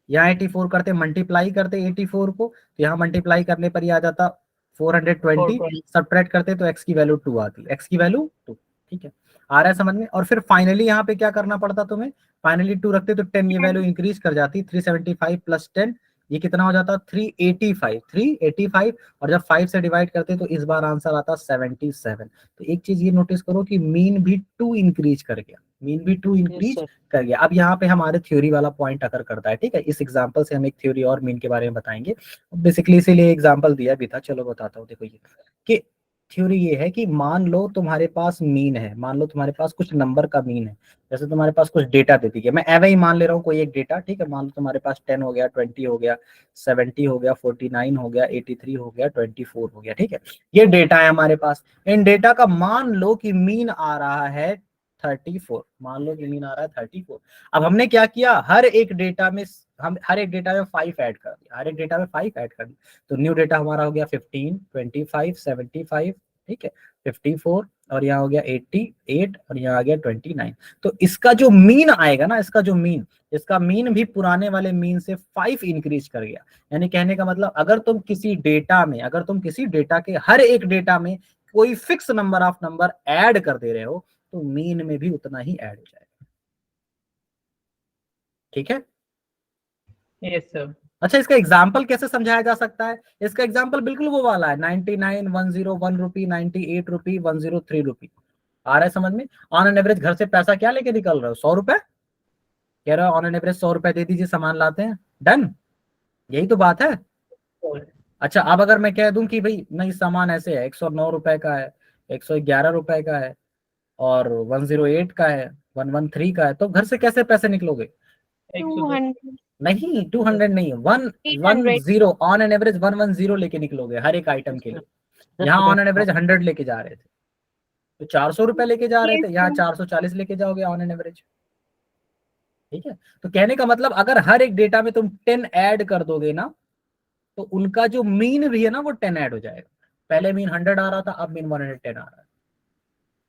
यहाँ 84 करते, मल्टीप्लाई करते 84 को, तो यहाँ मल्टीप्लाई करने पर ही आ जाता 420, सब्ट्रैक्ट करते तो एक्स की वैल्यू 2 आती। एक्स की वैल्यू 2, ठीक है। आ रहा है समझ में? और फिर फाइनली यहाँ पे क्या करना पड़ता तुम्हें? फाइनली 2 रखते तो 10 ये वैल्यू इंक्रीज कर जाती। 375 प्लस 10 ये कितना हो जाता? 385 और जब 5 से डिवाइड करते तो इस बार आंसर आता 77। तो एक चीज ये नोटिस करो कि मीन भी 2 इंक्रीज कर गया, मीन भी 2 इंक्रीज कर गया। अब यहाँ पे हमारे थ्योरी वाला पॉइंट अकर करता है, ठीक है। इस एग्जांपल से हम एक थ्योरी और मीन के बारे में बताएंगे। बेसिकली इसीलिए एग्जांपल दिया भी था, चलो बताता हूँ। देखो ये कि थ्योरी ये है कि मान लो तुम्हारे पास मीन है, मान लो तुम्हारे पास कुछ नंबर का मीन है, जैसे तुम्हारे पास कुछ डेटा दे दी है, मैं एवे ही मान ले रहा हूँ कोई एक डेटा, ठीक है। मान लो तुम्हारे पास 10 हो गया, 20 हो गया, 70 हो गया, 49 हो गया, 83 हो गया, 24 हो गया, ठीक है। ये डेटा है हमारे पास। इन डेटा का मान लो कि मीन आ रहा है 34, मान लो कि मीन आ रहा है 34। अब हमने क्या किया, हर एक डेटा में 5 ऐड कर दिया, हर एक डेटा में 5 ऐड कर दिया। तो न्यू डेटा हमारा हो गया 15 25 75, ठीक है, 54 और यहाँ हो गया 88 और यहाँ आ गया 29। तो इसका जो मीन आएगा ना, इसका मीन भी पुराने वाले मीन से 5 इंक्रीज कर गया। यानी कहने का मतलब अगर तुम किसी डेटा के हर एक डेटा में कोई fix number of number add कर दे रहे हो तो मीन में भी उतना ही ऐड हो जाएगा, ठीक है। Yes, sir. अच्छा इसका एग्जाम्पल कैसे समझाया जा सकता है? इसका एग्जाम्पल बिल्कुल वो वाला है, 99 101 रुपी, 98 रुपी, 103 रुपी। आ रहा है समझ में? ऑन एन एवरेज घर से पैसा क्या लेके निकल रहे हो? 100 रुपए, कह रहे हो ऑन एन एवरेज 100 रुपए दे दीजिए, सामान लाते हैं, डन, यही तो बात है। अच्छा अब अगर मैं कह दूं कि भाई नहीं सामान ऐसे है, 109 रुपए का है, 111 रुपए का है, और 108 का है, 113 का है, तो घर से कैसे पैसे निकलोगे? 200 नहीं 200 नहीं, 110 ऑन एन एवरेज 110 लेके निकलोगे हर एक आइटम के लिए। यहाँ ऑन एन एवरेज 100 लेके जा रहे थे, तो 400 रुपए लेके जा रहे थे, यहाँ 440 लेके जाओगे ऑन एन एवरेज। ठीक है, तो कहने का मतलब अगर हर एक डेटा में तुम 10 ऐड कर दोगे ना, तो उनका जो मीन भी है ना वो 10 ऐड हो जाएगा। पहले मीन 100 आ रहा था, अब मीन 110 आ रहा है।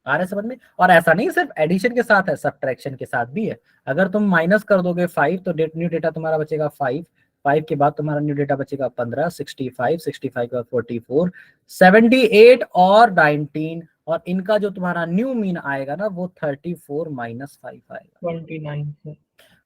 आ रहा है समझ में? और ऐसा नहीं सिर्फ एडिशन के साथ है, सब्ट्रैक्शन के साथ भी है। अगर तुम माइनस कर दोगे 5 तो न्यू डेटा तुम्हारा बचेगा 5, 5 के बाद तुम्हारा न्यू डेटा बचेगा 15, 65, 65 के बाद 44, 78 और 19, और इनका जो तुम्हारा न्यू मीन आएगा ना वो 34 माइनस 5 आएगा। 29 सर।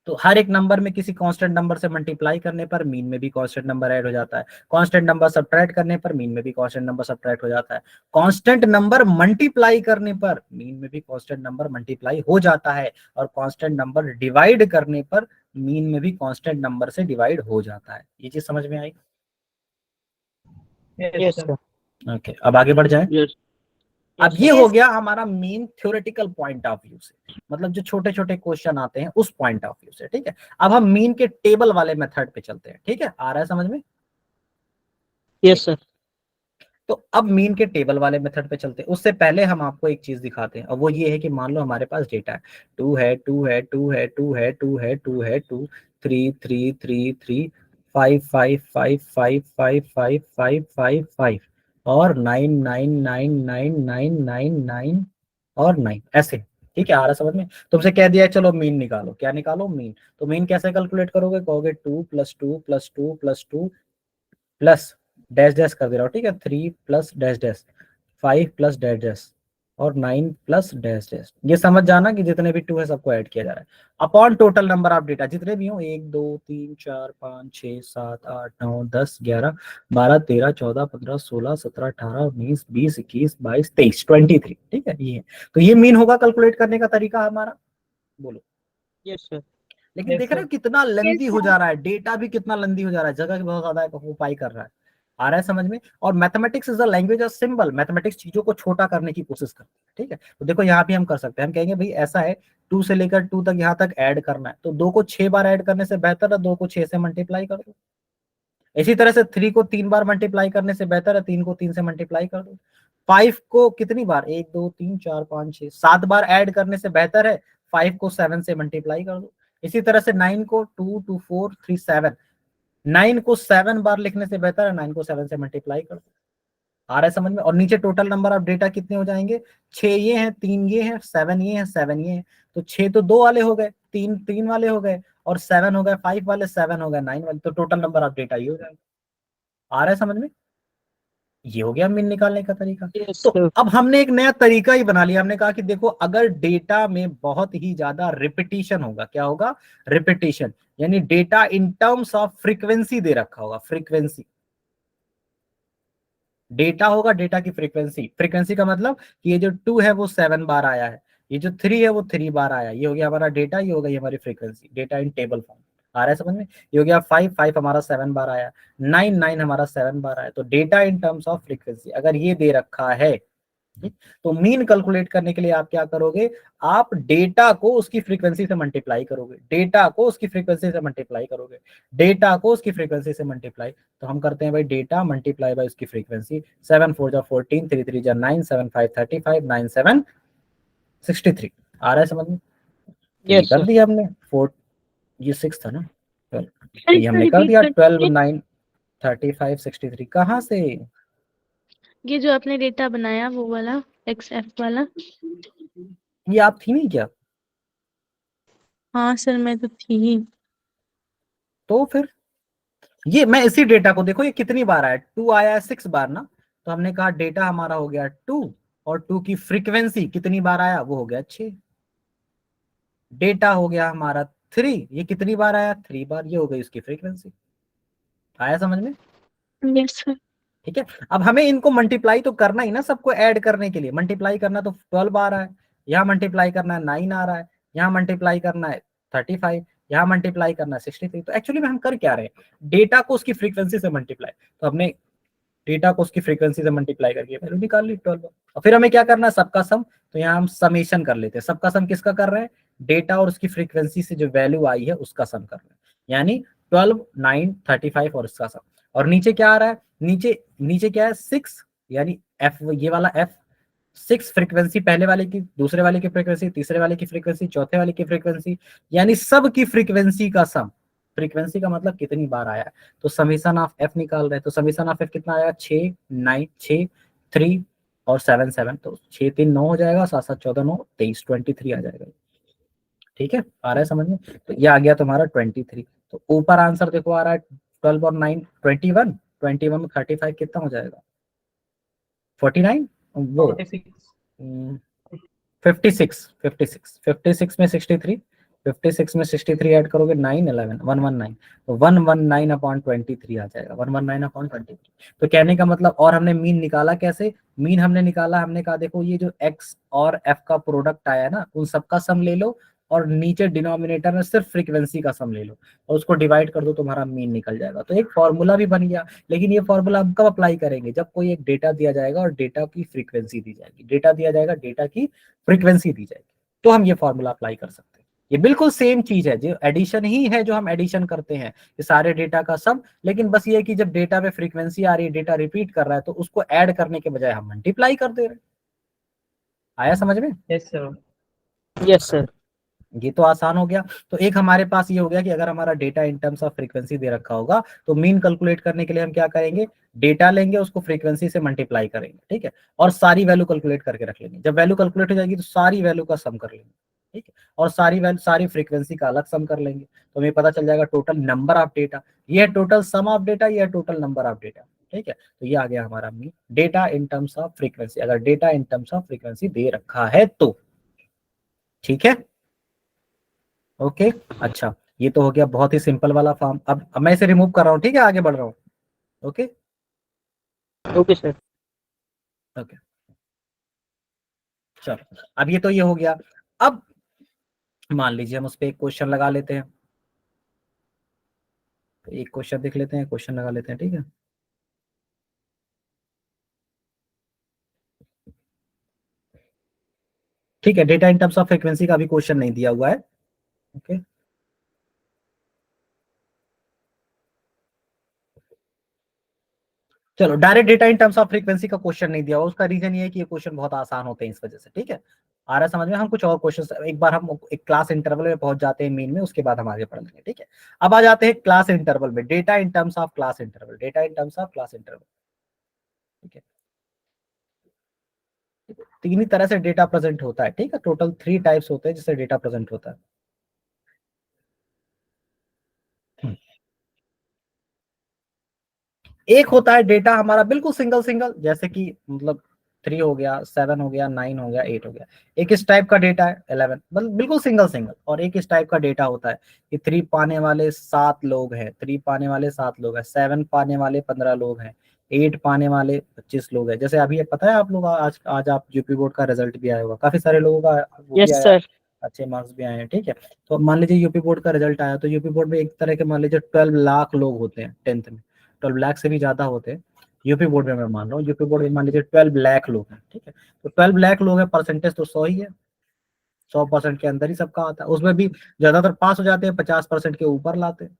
तो हर एक नंबर में किसी कांस्टेंट नंबर से मल्टीप्लाई करने पर मीन में भी कांस्टेंट नंबर ऐड हो जाता है, कांस्टेंट नंबर सब्ट्रैक्ट करने पर मीन में भी कांस्टेंट नंबर सब्ट्रैक्ट हो जाता है, कांस्टेंट नंबर मल्टीप्लाई करने पर मीन में भी कांस्टेंट नंबर मल्टीप्लाई हो जाता है, और कांस्टेंट नंबर डिवाइड करने पर मीन में भी कांस्टेंट नंबर से डिवाइड हो जाता है। ये चीज समझ में आई? Yes sir. ओके, अब आगे बढ़ जाए। यस अब ये हो गया हमारा main theoretical point of view से, मतलब जो छोटे छोटे क्वेश्चन आते हैं उस पॉइंट ऑफ व्यू से। ठीक है, अब हम मीन के टेबल वाले मेथड पे चलते हैं। ठीक है, आ रहा है समझ में? Yes sir. तो अब मीन के टेबल वाले मेथड पे चलते हैं। उससे पहले हम आपको एक चीज दिखाते हैं, और वो ये है कि मान लो हमारे पास डेटा है 2 है 2 है 2 है 2 है 2 है 2 है 2 3 3 3 3 5 5 5 5 5 5 5 5 5 और 9 9 9 9 9 9 9 और 9 ऐसे। ठीक है, आ रहा समझ में? तुमसे कह दिया है चलो मीन निकालो, क्या निकालो? मीन। तो मीन कैसे कैलकुलेट करोगे? कहोगे 2 + 2 + 2 + 2 प्लस डैश डैश कर दे रहा हूँ। ठीक है, 3 plus dash dash, 5 plus dash dash और 9 प्लस डैश डैश। ये समझ जाना कि जितने भी 2 है सबको ऐड किया जा रहा है upon total number of data जितने भी हो, 1 2 3 4 5 6 7 8 9 10 11 12 13 14 15 16 17 18 19 20 21 22 23 23। ठीक है, ये तो ये मीन होगा कैलकुलेट करने का तरीका हमारा। बोलो। Yes sir. लेकिन Yes, देख रहे हो sir. कितना लंदी Yes, हो sir. जा रहा है, डेटा भी कितना लंदी हो जा रहा है, जगह भी बहुत ज्यादा ऑक्यूपाई कर रहा है। आ रहा है समझ में? और mathematics is the language of symbol. Mathematics चीजों को छोटा करने की कोशिश करती है। ठीक है, तो देखो यहाँ भी हम कर सकते हैं, हम कहेंगे भाई ऐसा है 2 से लेकर 2 तक यहाँ तक ऐड करना है, तो 2 को 6 बार ऐड करने से बेहतर है 2 को 6 से मल्टीप्लाई कर दो। इसी तरह से 3 को 3 बार मल्टीप्लाई करने से बेहतर है 3 को 3 से मल्टीप्लाई कर दो। 5 को कितनी बार? 1 2 3 4 5 6 7 बार ऐड करने से बेहतर है 5 को 7 से मल्टीप्लाई कर दो। इसी तरह से 9 को 2 2 4 3 7, 9 को 7 बार लिखने से बेहतर है 9 को 7 से मल्टीप्लाई कर दो। आ रहा है समझ में? और नीचे टोटल नंबर ऑफ डेटा कितने हो जाएंगे? 6 ये हैं, 3 ये हैं, 7 ये हैं, 7 ये हैं। तो 6 तो 2 वाले हो गए, 3 3 वाले हो गए, और 7 हो गए 5 वाले, 7 हो गए 9 वाले, तो टोटल नंबर ऑफ डेटा ये हो जाएगा। आ रहा है समझ में? ये हो गया मीन निकालने का तरीका। यस तो सर। अब हमने एक नया तरीका ही बना लिया। हमने कहा कि देखो अगर डेटा में बहुत ही ज्यादा रिपीटिशन होगा, क्या होगा? रिपीटिशन, यानी data in terms of frequency दे रखा होगा, फ्रीक्वेंसी डेटा होगा, डेटा की फ्रीक्वेंसी। फ्रीक्वेंसी का मतलब कि ये जो 2 है वो 7 बार आया है, ये जो 3 है वो 3 बार आया, ये हो गया हमारा डेटा, ये हो गई हमारी frequency, data in table form. आ रहा है समझ में? ये हो गया 5 5 हमारा 7 बार आया, 9 9 हमारा 7 बार आया। तो data in terms of frequency अगर ये दे रखा है, तो मीन कैलकुलेट करने के लिए आप क्या करोगे? आप डेटा को उसकी फ्रीक्वेंसी से मल्टीप्लाई करोगे, डेटा को उसकी फ्रीक्वेंसी से मल्टीप्लाई करोगे, डेटा को उसकी फ्रीक्वेंसी से मल्टीप्लाई। तो हम करते हैं भाई डेटा मल्टीप्लाई बाय उसकी फ्रीक्वेंसी। 7 4 जा 14, 3 3 जा 9, 7 5 35, 9 7 63। आ रहा है समझ में? तो ये यस कर सर। दिया हमने। 4 ये 6 था ना, 12, तो ये हमने कर दिया 12 9 35 63। कहाँ से? ये जो आपने डेटा बनाया वो वाला XF वाला। ये आप थी नहीं क्या? हाँ सर, मैं तो थी ही। तो फिर ये मैं इसी डेटा को देखो, ये कितनी बार आया? 2 आया है 6 बार ना, तो हमने कहा डेटा हमारा हो गया 2, और 2 की फ्रीक्वेंसी कितनी बार आया? वो हो गया 6। डेटा हो गया हमारा 3, ये कितनी बार आया? 3 बार, ये हो गई उसकी फ्रीक्वेंसी। आया समझ में? Yes sir. ठीक है, अब हमें इनको मल्टीप्लाई तो करना ही ना, सबको ऐड करने के लिए मल्टीप्लाई करना, तो 12 आ रहा है, यहाँ मल्टीप्लाई करना है 9 आ रहा है, यहाँ मल्टीप्लाई करना है 35, यहाँ मल्टीप्लाई करना है 63। तो एक्चुअली में हम कर क्या रहे हैं, डेटा को उसकी फ्रीक्वेंसी से मल्टीप्लाई, तो हमने डेटा को उसकी फ्रीक्वेंसी से मल्टीप्लाई करके वैल्यू निकाल ली 12। और फिर हमें क्या करना है, सबका सम, तो यहाँ हम समेशन कर लेते हैं। सबका सम किसका कर रहे हैं, डेटा और उसकी फ्रीक्वेंसी से जो वैल्यू आई है उसका सम कर रहे हैं, यानी 12, 9, 35 और इसका सम। और नीचे क्या आ रहा है, नीचे क्या है 6, यानी एफ, ये वाला एफ 6 फ्रीक्वेंसी, पहले वाले की, दूसरे वाले की फ्रीक्वेंसी, तीसरे वाले की फ्रीक्वेंसी, चौथे वाले की फ्रीक्वेंसी, यानी सब की फ्रीक्वेंसी का सम। फ्रीक्वेंसी का मतलब कितनी बार आया है, तो समीशन ऑफ एफ निकाल रहे हैं। तो समीशन ऑफ एफ कितना आएगा, 6, 9, 6, 3 और 7, 7, तो 6, 3, 9 हो जाएगा, 7, 7, 14, 9, 23, 23 आ जाएगा। ठीक है, आ रहा है समझ में, तो ये आ गया तुम्हारा 23। तो ऊपर आंसर देखो आ रहा है 12 और 9 21, 21 में 35 कितना हो जाएगा, 49, वो 56 में 63, 56 में 63 ऐड करोगे 9, 11, 119, तो 119/23 आ जाएगा, 119/23। तो कहने का मतलब, और हमने मीन निकाला कैसे, मीन हमने निकाला, हमने कहा देखो ये जो x और f का प्रोडक्ट आया ना, उन सबका सम ले लो और नीचे डिनोमिनेटर में सिर्फ फ्रीक्वेंसी का सम ले लो और उसको डिवाइड कर दो, तुम्हारा मीन निकल जाएगा। तो एक फॉर्मूला भी बन गया। लेकिन ये फॉर्मूला हम कब अप्लाई करेंगे, जब कोई एक डेटा दिया जाएगा और डेटा की फ्रीक्वेंसी दी जाएगी, डेटा दिया जाएगा, डेटा की फ्रीक्वेंसी दी जाएगी, तो हम ये फॉर्मूला अप्लाई कर सकते हैं। ये बिल्कुल सेम चीज है, जो एडिशन ही है, जो हम एडिशन करते हैं ये सारे डेटा का सम। लेकिन बस ये कि जब डेटा में फ्रीक्वेंसी आ रही है, डेटा रिपीट कर रहा है, तो उसको ऐड करने के बजाय हम मल्टीप्लाई कर दे रहे हैं। आया समझ में? Yes sir. Yes sir. ये तो आसान हो गया। तो एक हमारे पास ये हो गया कि अगर हमारा data in terms of frequency दे रखा होगा तो मीन कैलकुलेट करने के लिए हम क्या करेंगे, डेटा लेंगे, उसको फ्रीक्वेंसी से मल्टीप्लाई करेंगे, ठीक है, और सारी वैल्यू कैलकुलेट करके रख लेंगे। जब वैल्यू कैलकुलेट हो जाएगी तो सारी वैल्यू का सम कर लेंगे, ठीक है, और सारी फ्रीक्वेंसी का अलग सम कर लेंगे, तो हमें पता चल जाएगा टोटल नंबर ऑफ डेटा, ये है टोटल सम ऑफ डेटा, ये है टोटल नंबर ऑफ डेटा, ठीक है। तो ये आ गया हमारा mean data in terms of frequency, अगर data in terms of frequency दे रखा है तो, ठीक है, ओके। अच्छा, ये तो हो गया बहुत ही सिंपल वाला फॉर्म। अब मैं इसे रिमूव कर रहा हूँ, ठीक है, आगे बढ़ रहा हूँ। Okay okay sir. ओके, चलो अब ये तो ये हो गया। अब मान लीजिए हम उस पर एक क्वेश्चन लगा लेते हैं, तो एक क्वेश्चन देख लेते हैं, क्वेश्चन लगा लेते हैं, ठीक है। ठीक है, data in terms of frequency का भी क्वेश्चन नहीं दिया हुआ है, ओके। चलो, direct data in terms of frequency का क्वेश्चन नहीं दिया हुआ, उसका रीजन ये है कि ये क्वेश्चन बहुत आसान होते हैं इस वजह से, ठीक है। आ रहा है समझ में? हम कुछ और क्वेश्चन, एक बार हम एक क्लास इंटरवल में पहुंच जाते हैं मीन में, उसके बाद हम आगे पढ़ लेंगे, ठीक है। अब आ जाते हैं क्लास इंटरवल में, data in terms of class interval, data in terms of class interval, ठीक है। तीन ही तरह से डेटा प्रेजेंट होता है, ठीक है, टोटल 3 टाइप्स होते हैं जिससे डेटा प्रेजेंट होता है। एक होता है डेटा हमारा बिल्कुल सिंगल सिंगल, जैसे कि मतलब 3 हो गया, 7 हो गया, 9 हो गया, 8 हो गया, एक इस टाइप का डेटा है, 11 बिल्कुल सिंगल सिंगल। और एक इस टाइप का डेटा होता है कि 3 पाने वाले 7 लोग हैं, 3 पाने वाले 7 लोग हैं, 7 पाने वाले 15 लोग हैं, 8 पाने वाले 25 लोग हैं। जैसे अभी पता है आप लोग, आज आप यूपी बोर्ड का रिजल्ट भी आया होगा, काफी सारे लोगों का वो भी यस आया, सर। अच्छे मार्क्स भी आए हैं, ठीक है। तो मान लीजिए यूपी बोर्ड का रिजल्ट आया, तो यूपी बोर्ड में एक तरह के मान लीजिए 12 लाख लोग होते हैं 10th में, 12 लाख से भी ज्यादा होते हैं यूपी बोर्ड में। मैं मान रहा हूँ यूपी बोर्ड में मान लीजिए 12 लाख लोग हैं, ठीक है। तो 12 लाख लोग हैं, परसेंटेज तो 100 ही है, 100% के अंदर ही सबका आता है। उसमें भी ज्यादातर पास हो जाते हैं, 50% के ऊपर लाते हैं,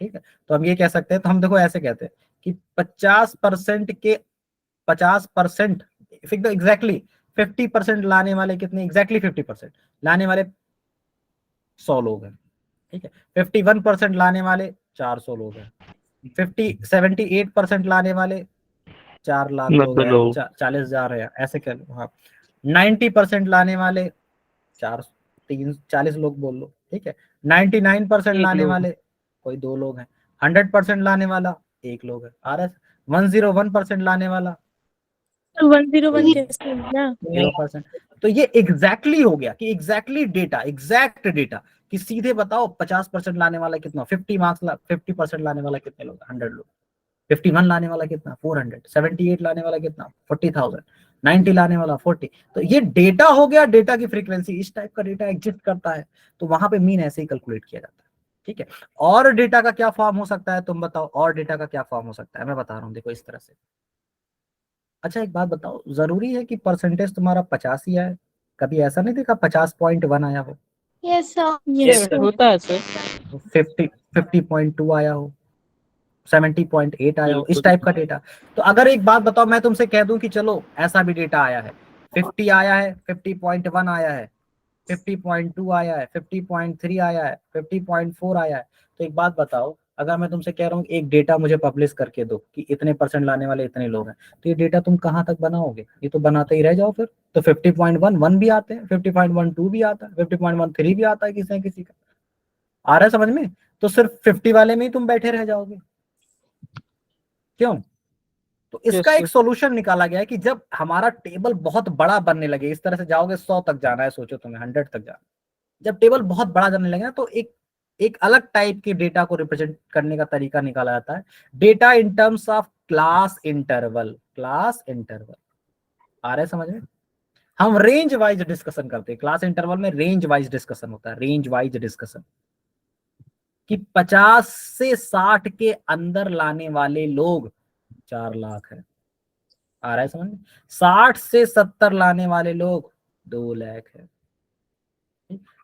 ठीक है। तो हम ये कह सकते हैं, तो हम देखो ऐसे कहते हैं कि 50% के 50% एग्जैक्टली 50% लाने वाले कितने, एग्जैक्टली 50% लाने वाले 100 लोग हैं, ठीक है। 51% लाने वाले 400 लोग हैं, 78% लाने वाले 4 लाख लोग 90 हैं, लोग। 40,000 है, ऐसे कह लो। हाँ, 90% लाने वाले 40 लोग बोल लो, ठीक है। 99% एक लाने लोग। वाले कोई 2 लोग हैं, 100% लाने वाला 1 लोग है, RS 101% लाने वाला 101 कैसे ना? 0%। तो ये एग्जैक्टली हो गया कि एग्जैक्टली डेटा, एग्जैक्ट डेटा कि सीधे बताओ 50% लाने वाला कितना, 50% लाने वाला कितने लोग, 100 लोग। 51 लाने वाला कितना, 400। 78 लाने वाला कितना, 40,000। 90 लाने वाला 40। तो ये डेटा हो गया, डेटा की फ्रीक्वेंसी। इस टाइप का डेटा एग्जिस्ट करता है, तो वहां पे मीन ऐसे ही कैलकुलेट किया जाता है, ठीक है। और डेटा का क्या फॉर्म हो सकता है, तुम बताओ, और डेटा का क्या फॉर्म हो सकता है? मैं बता रहा हूँ, देखो इस तरह से। अच्छा एक बात बताओ, जरूरी है कि परसेंटेज तुम्हारा 50 ही आए? कभी ऐसा नहीं देखा 50.1 आया हो, yes sir. Yes sir sir. होता है सर। 50.2 आया हो, 70.8 आया हो, इस बिल्कुल। टाइप का डेटा। तो अगर एक बात बताओ, मैं तुमसे कह दूं कि चलो ऐसा भी डेटा आया है, 50 आया है, 50.1 आया है, 50.2 आया है, 50.3 आया है, 50.4 आया है, तो एक बात बताओ, अगर मैं तुमसे कह रहा हूँ एक डेटा मुझे पब्लिश करके दो कि इतने परसेंट लाने वाले इतने लोग हैं, तो ये डेटा तुम कहाँ तक बनाओगे? ये तो बनाते ही रह जाओ फिर। तो 50.11 भी आते हैं, 50.12 भी आता है, 50.13 भी आता है किसी न किसी का। आ रहा है समझ में? तो सिर्फ 50 वाले में ही तुम बैठे रह जाओगे, क्यों? तो यस इसका एक सर। सॉल्यूशन निकाला गया है कि जब हमारा टेबल बहुत बड़ा बनने लगे, इस तरह से जाओगे 100 तक जाना है, सोचो तुम्हें 100 तक जाना, जब टेबल बहुत बड़ा जाने लगे ना, तो एक एक अलग टाइप के डेटा को रिप्रेजेंट करने का तरीका निकाला जाता है, data in terms of class interval. Class interval आ रहा है समझ में? हम रेंज वाइज डिस्कशन करते हैं, क्लास इंटरवल में रेंज वाइज डिस्कशन होता है, रेंज वाइज डिस्कशन, कि 50 से 60 के अंदर लाने वाले लोग 4 लाख है। आ रहा है समझ में? 60 से 70 लाने वाले लोग 2 लाख है।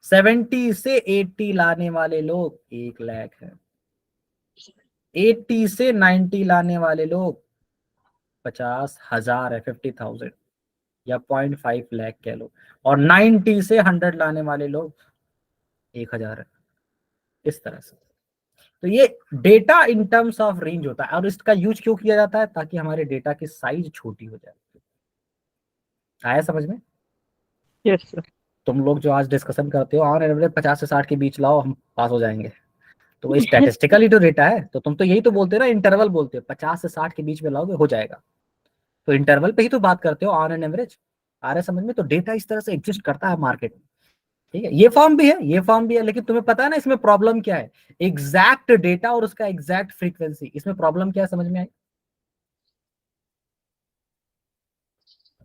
70 से 80 लाने वाले लोग 1 लाख है। 80 से 90 लाने वाले लोग 50,000 है, 50,000 या 0.5 लाख कह लो। और 90 से 100 लाने वाले लोग 1,000 है, इस तरह से। तो ये data in terms of range होता है, और इसका यूज क्यों किया जाता है? ताकि हमारे डेटा की साइज छोटी हो जाए। आया समझ में? Yes sir. तुम लोग जो आज डिस्कशन करते हो, ऑन एवरेज 50 से 60 के बीच लाओ, हम पास हो जाएंगे, तो वो स्टैटिस्टिकली तो डेटा है, तो तुम तो यही तो बोलते हो ना, इंटरवल बोलते हो, 50 से 60 के बीच में लाओगे हो जाएगा, तो इंटरवल पे ही तो बात करते हो, ऑन एन एवरेज। आ रहा है समझ में? तो डेटा इस तरह से एग्जिस्ट करता है मार्केट में, ठीक है। ये फॉर्म भी है, ये फॉर्म भी है, लेकिन तुम्हें पता है ना इसमें प्रॉब्लम क्या है? एग्जैक्ट डेटा और उसका एग्जैक्ट फ्रीक्वेंसी, इसमें प्रॉब्लम क्या है समझ में आई?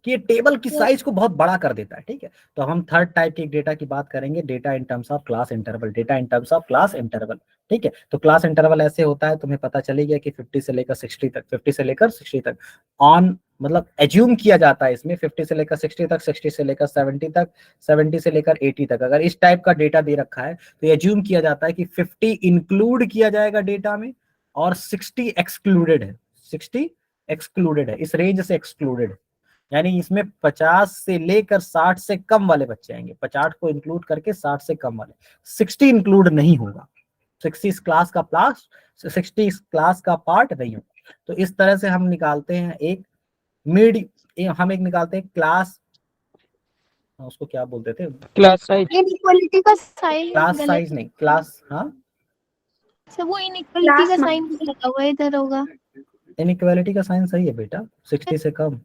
कि ये टेबल की साइज को बहुत बड़ा कर देता है, ठीक है। तो हम थर्ड टाइप के डेटा की बात करेंगे, data in terms of class interval, data in terms of class interval, ठीक है। तो क्लास इंटरवल ऐसे होता है, तुम्हें पता चली गया कि 50 से लेकर 60 तक, 50 से लेकर 60 तक ऑन, मतलब एज्यूम किया जाता है इसमें 50 से लेकर 60 तक, 60 से लेकर 70 तक, 70 से लेकर 80 तक। अगर इस टाइप का डेटा दे रखा है तो एज्यूम किया जाता है कि 50 इंक्लूड किया जाएगा डेटा में और 60 एक्सक्लूडेड है, 60 एक्सक्लूडेड है, इस रेंज से एक्सक्लूडेड है। यानी इसमें 50 से लेकर 60 से कम वाले बच्चे आएंगे, 50 को इंक्लूड करके 60 से कम वाले, 60 इंक्लूड नहीं होगा, 60 इस क्लास का प्लस, 60 इस क्लास का पार्ट नहीं होगा। तो इस तरह से हम निकालते हैं एक हम एक निकालते हैं क्लास, उसको क्या बोलते थे, क्लास साइज। इनइक्वालिटी का साइन क्लास गलत साइज नहीं, क्लास, हाँ सर, वो इनइक्वालिटी का साइन लगा हुआ है, इधर होगा इनइक्वालिटी का साइन सही है बेटा, 60 से कम,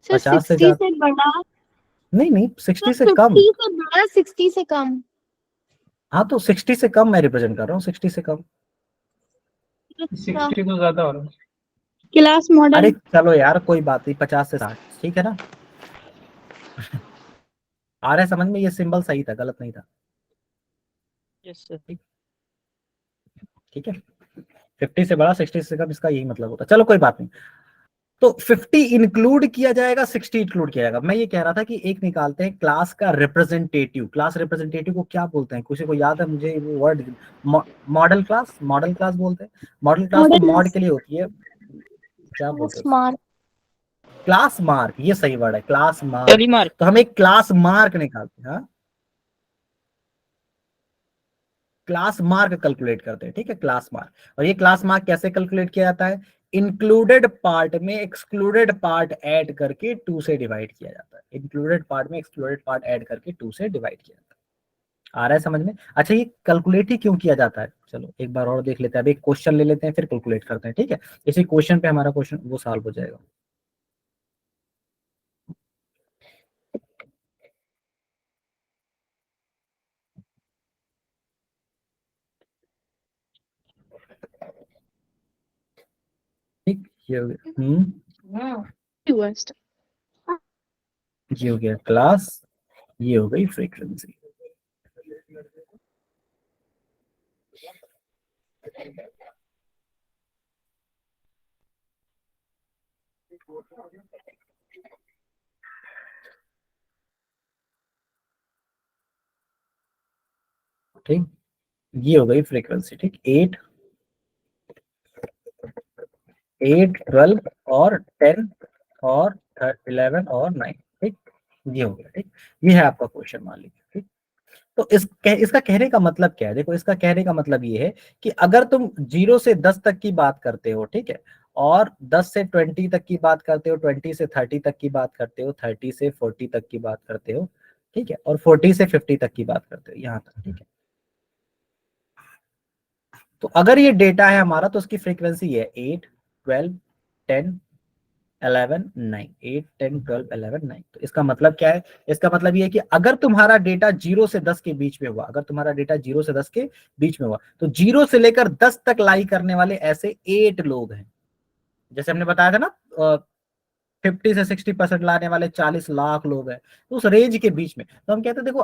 सर। 50 से 60 ज्यादा, से बड़ा, नहीं नहीं, सर 60 से कम। 50 से बड़ा, 60 से कम। हाँ तो 60 से कम मैं रिप्रेजेंट कर रहा हूँ, 60 से कम। 60 तो ज्यादा हो रहा है। Class model. अरे चलो यार कोई बात नहीं, 50 से 60, ठीक है ना? आ रहा है समझ में? ये सिंबल सही था, गलत नहीं था, यस सर। ठीक है। 50 से बड़ा, 60 से कम, इसका यही मतलब होता है। चलो कोई बात नहीं। तो 50 इंक्लूड किया जाएगा, 60 इंक्लूड किया जाएगा। मैं ये कह रहा था कि एक निकालते हैं क्लास का रिप्रेजेंटेटिव। क्लास रिप्रेजेंटेटिव को क्या बोलते हैं? किसी को याद है? मुझे वो word, model class, model class बोलते हैं। मॉडल क्लास तो मॉड के लिए होती है, क्या बोलते हैं? मार्क। क्लास मार्क, ये सही वर्ड है, क्लास मार्क। Tele mark. तो हम एक क्लास मार्क निकालते हैं, हाँ, क्लास मार्क कैलकुलेट करते हैं, ठीक है, क्लास मार्क। और ये क्लास मार्क कैसे कैलकुलेट किया जाता है? इंक्लूडेड पार्ट में एक्सक्लूडेड पार्ट ऐड करके 2 से डिवाइड किया जाता है। इंक्लूडेड पार्ट में एक्सक्लूडेड पार्ट ऐड करके 2 से डिवाइड किया जाता है। आ रहा है समझ में? अच्छा ये कैलकुलेट ही क्यों किया जाता है, चलो एक बार और देख लेते हैं। अभी एक क्वेश्चन ले लेते हैं, फिर कैलकुलेट करते हैं, ठीक है। इसी क्वेश्चन पे हमारा क्वेश्चन वो सॉल्व हो जाएगा। ठीक, ये हो गया, ये हो गया क्लास, ये हो गई फ्रीक्वेंसी। ठीक, ये हो गई फ्रीक्वेंसी। ठीक, 8 12 और 10 और 11 और 9। ठीक, ये हो गया। ठीक, ये है आपका क्वेश्चन, मान लीजिए। ठीक, तो इसका कहने का मतलब क्या है? देखो, इसका कहने का मतलब ये है कि अगर तुम 0 से 10 तक की बात करते हो, ठीक है, और 10 से 20 तक की बात करते हो, 20 से 30 तक की बात करते हो, 30 से 40 तक की बात करते हो, ठीक है, और 40 से 50 तक की बात करते हो, यहाँ तक। ठीक है, तो अगर ये डेटा है हमारा, तो उसकी फ्रीक्वेंसी है 8 12 10 11 9। 8 10 12 11 9। तो इसका मतलब क्या है? इसका मतलब ये है कि अगर तुम्हारा डेटा 0 से 10 के बीच में हुआ, अगर तुम्हारा डेटा 0 से 10 के बीच में हुआ, तो 0 से लेकर 10 तक लाई करने वाले ऐसे 8 लोग हैं। जैसे हमने बताया था ना, 50 से 60% लाने वाले 40 लाख लोग हैं, तो उस रेंज के बीच में। तो हम कहते हैं, देखो,